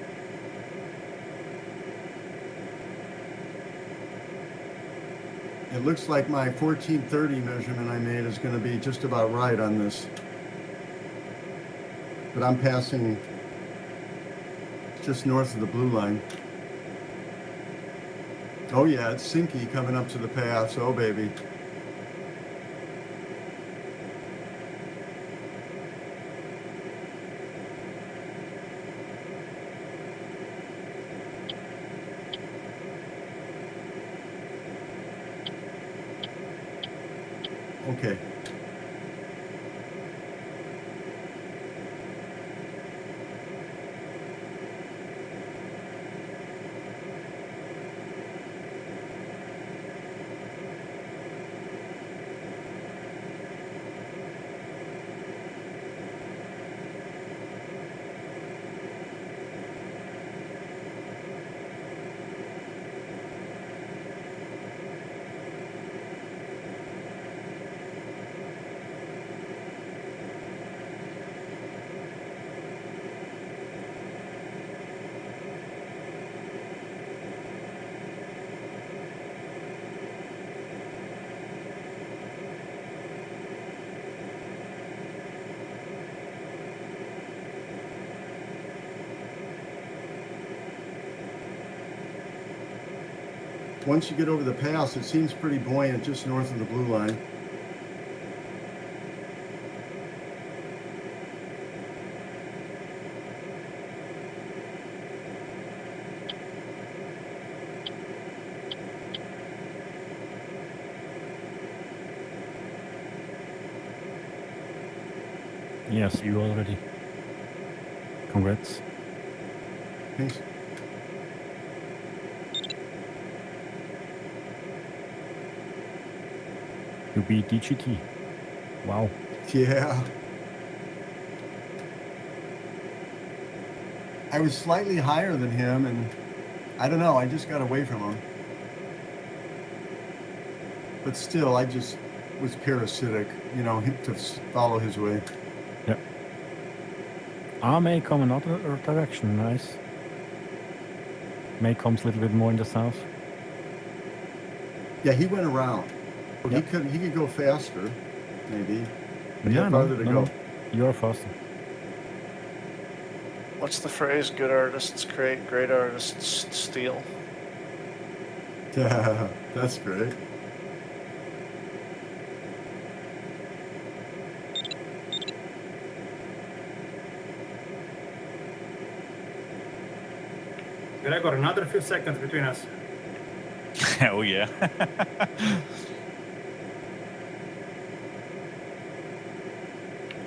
It looks like my 1430 measurement I made is going to be just about right on this. But I'm passing just north of the blue line. Oh yeah, it's sinky coming up to the pass. Oh baby. Okay. Once you get over the pass, it seems pretty buoyant just north of the blue line. Yes, you already. Congrats. Thanks. You beat DGT. Wow. Yeah. I was slightly higher than him, and I don't know, I just got away from him. But still, I just was parasitic, you know, to follow his way. Yep. I may come another direction, nice. May comes a little bit more in the south. Yeah, he went around. Yep. He could go faster, maybe. But he Yeah, had farther to go. You're faster. What's the phrase? Good artists create, great artists steal. Yeah, that's great. Gregor, another few seconds between us. Oh yeah.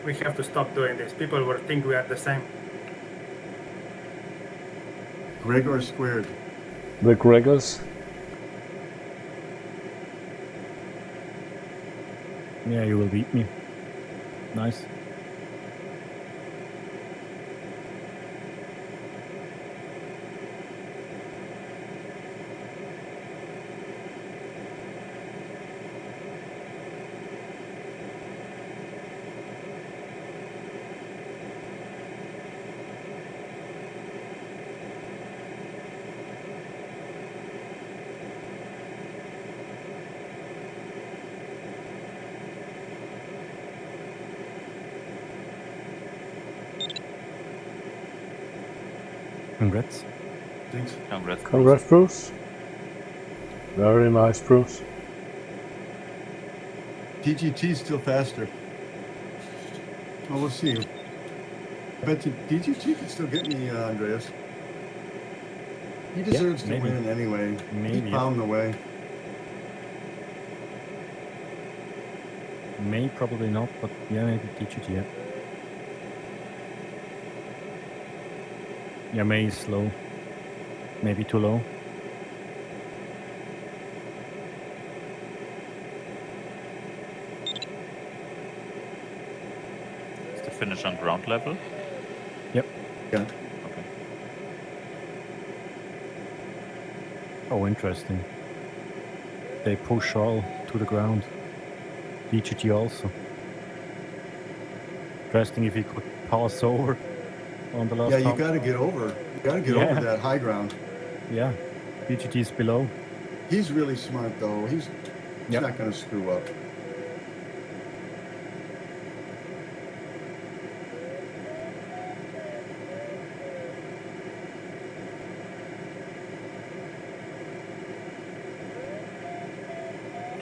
We have to stop doing this. People will think we are the same. Gregor squared. The Gregors. Yeah, you will beat me. Nice. Congrats. Thanks. Congrats. Congrats, Bruce. Very nice, Bruce. DGT's still faster. Well, we'll see. I bet you DGT can still get me, Andreas. He deserves to maybe. win anyway. Maybe. He found the way. May probably not, but yeah, maybe DGT. Yeah. Yeah, May is slow. Maybe too low. Is the finish on ground level? Yep. Yeah. Okay. Oh, interesting. They push all to the ground. DGT also. Interesting if he could pass over on the last Yeah, you hump. got to get over. You got to get Yeah. over that high ground. Yeah, DGT is below. He's really smart though. He's Yep. not going to screw up.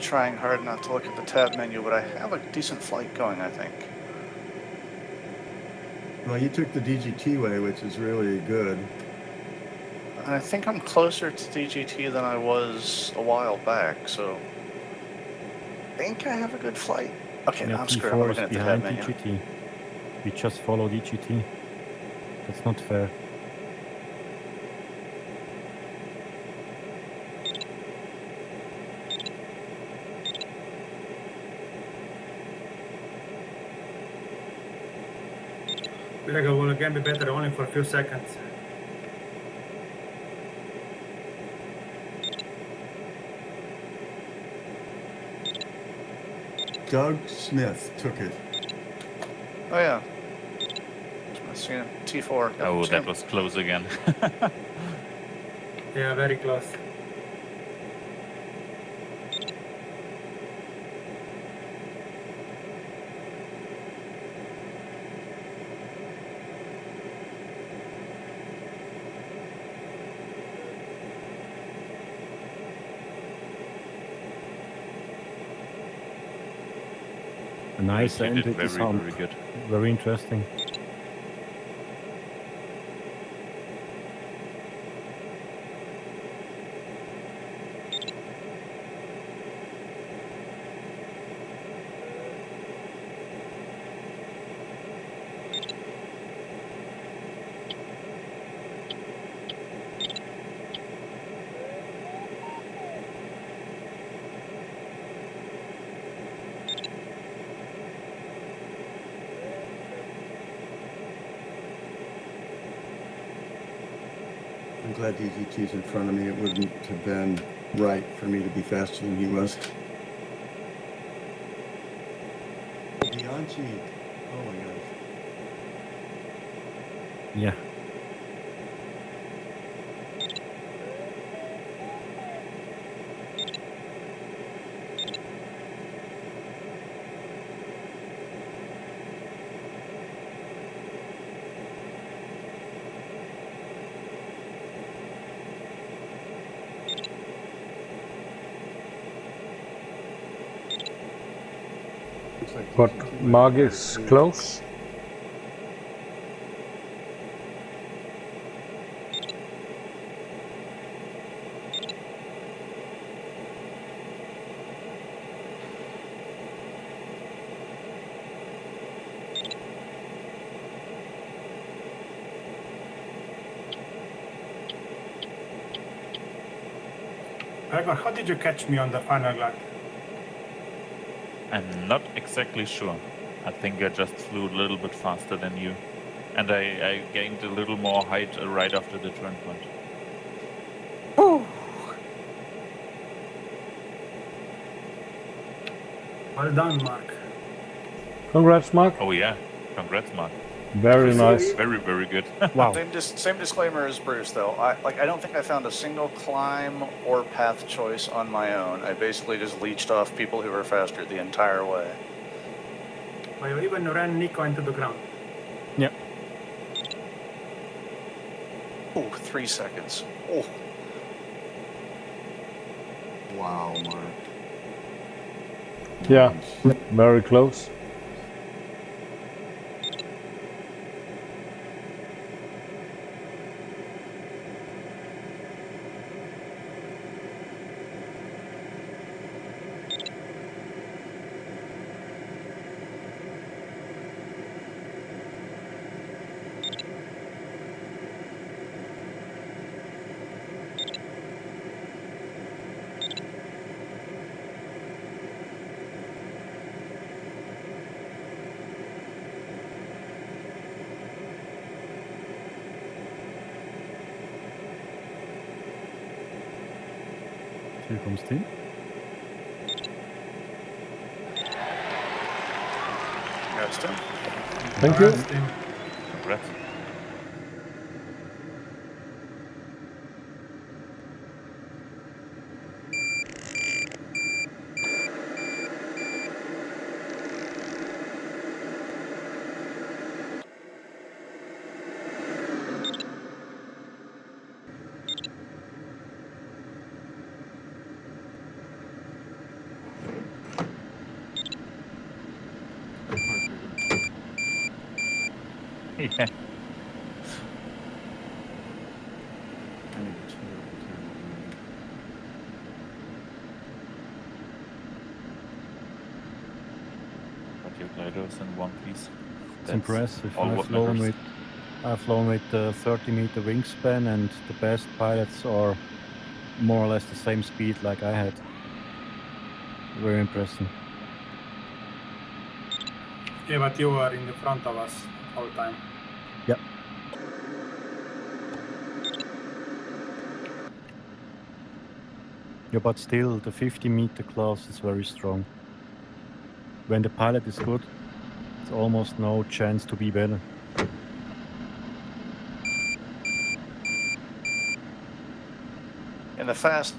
Trying hard not to look at the tab menu, but I have a decent flight going, I think. Well, you took the DGT way, which is really good. I think I'm closer to DGT than I was a while back, so I think I have a good flight. Okay, Yeah, now I'm screwed. I'm T4 looking is at the tab behind menu. DGT. We just follow DGT. That's not fair. Gregor will again be better only for a few seconds. Doug Smith took it. Oh yeah. Seen him. T4. Yep, Oh, seen that him. was close again. Yeah, very close. A nice You end did with this hump. very good. Very interesting. I'm glad DGT's in front of me. It wouldn't have been right for me to be faster than he was. Bianchi. Oh my gosh. Yeah. Looks like But DGT Mark might is have close. Gregor, how did you catch me on the final glide? I'm not exactly sure. I think I just flew a little bit faster than you. And I gained a little more height right after the turn point. Well done, Mark. Congrats, Mark. Oh yeah, congrats, Mark. Very nice. Very, very good. Wow. Same disclaimer as Bruce, though. I don't think I found a single climb or path choice on my own. I basically just leeched off people who were faster the entire way. I even ran Nico into the ground. Yep. Oh, 3 seconds. Oh, Wow, Mark. Yeah, Nice. very close. Here comes Tim. congrats, Tim. Thank you. Congrats, Tim. Congrats. Yeah. Got your gliders in one piece. It's impressive. all I've what flown matters. with 30-meter wingspan, and the best pilots are more or less the same speed like I had. Very impressive. Yeah, but you were in the front of us all the time. Yep. Yeah, but still, the 50-meter class is very strong. When the pilot is good, it's almost no chance to be better. And the fast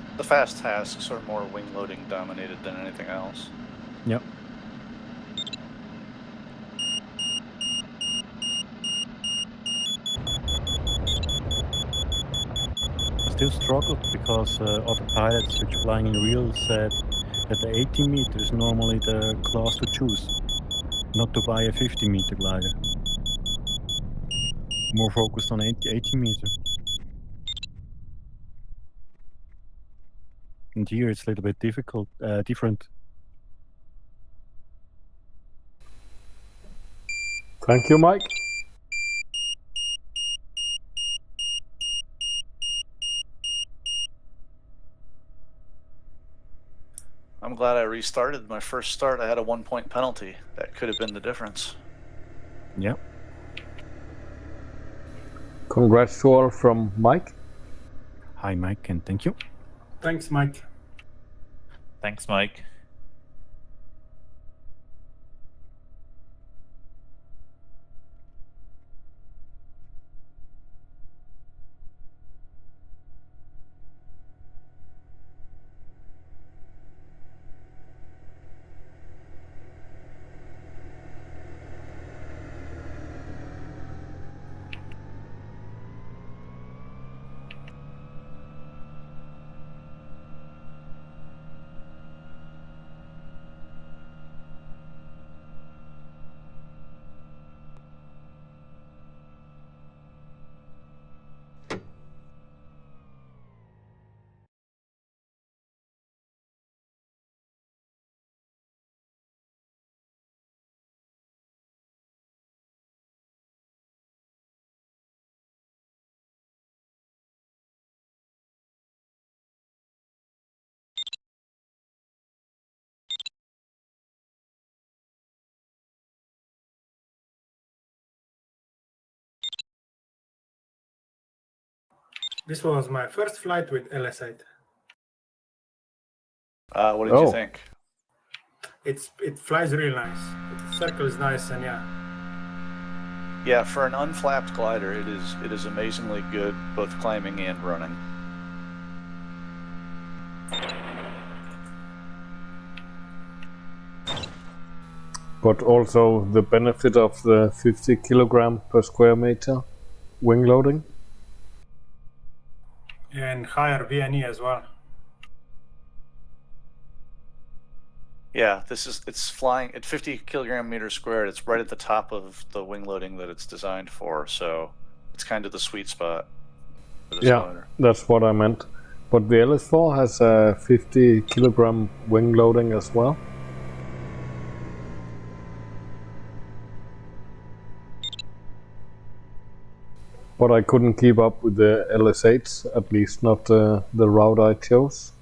tasks are more wing loading dominated than anything else. Yep. I still struggled because other pilots which flying in real said that the 80 meter is normally the class to choose, not to buy a 50-meter glider. More focused on 80 meter. And here it's a little bit different. Thank you, Mike. I'm glad I restarted. My first start, I had a 1-point penalty. That could have been the difference. Yep. Congrats to all from Mike. Hi, Mike, and thank you. Thanks, Mike. Thanks, Mike. This was my first flight with LS8. What did you think? It flies real nice. The circle is nice, and yeah. Yeah, for an unflapped glider, it is amazingly good, both climbing and running. But also the benefit of the 50 kilogram per square meter wing loading. And higher VNE as well. Yeah, it's flying at 50 kilogram meters squared. It's right at the top of the wing loading that it's designed for, so it's kind of the sweet spot for this glider. That's what I meant. But the LS4 has a 50 kilogram wing loading as well. But I couldn't keep up with the LS8s, at least not the route I chose.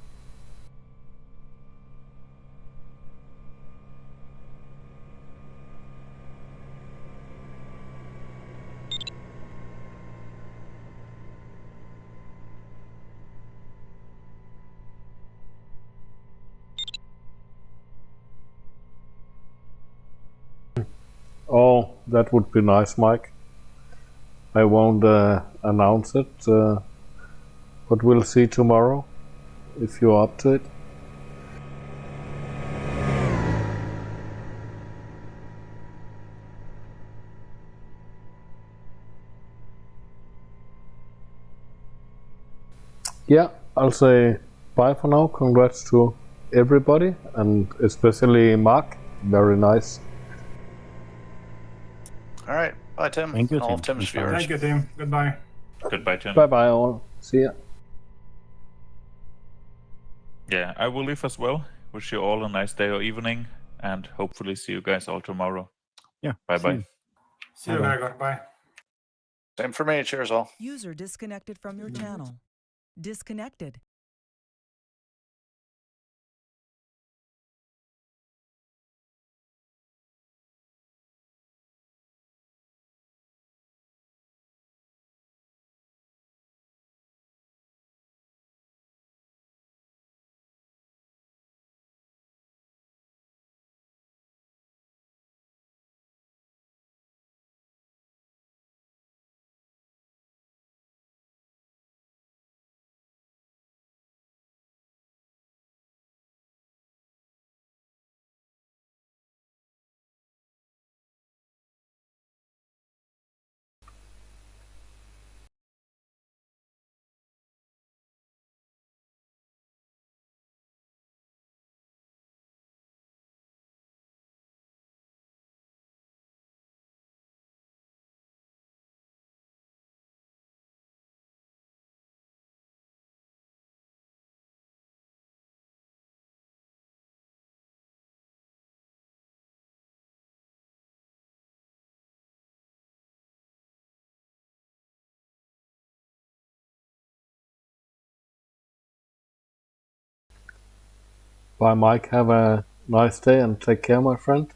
Oh, that would be nice, Mike. I won't announce it, but we'll see tomorrow if you're up to it. Yeah, I'll say bye for now. Congrats to everybody, and especially Mark. Very nice. All right, bye, Tim. Thank you, and all of Tim. Tim's Thank you. viewers. Thank you, Tim. Goodbye. Goodbye, Tim. Bye bye all. See ya. Yeah, I will leave as well. Wish you all a nice day or evening, and hopefully see you guys all tomorrow. Yeah. Bye-bye. See you, Bye-bye. Gregor. Bye. Same for me. Cheers, all. User disconnected from your channel. Disconnected. Bye, Mike. Have a nice day and take care, my friend.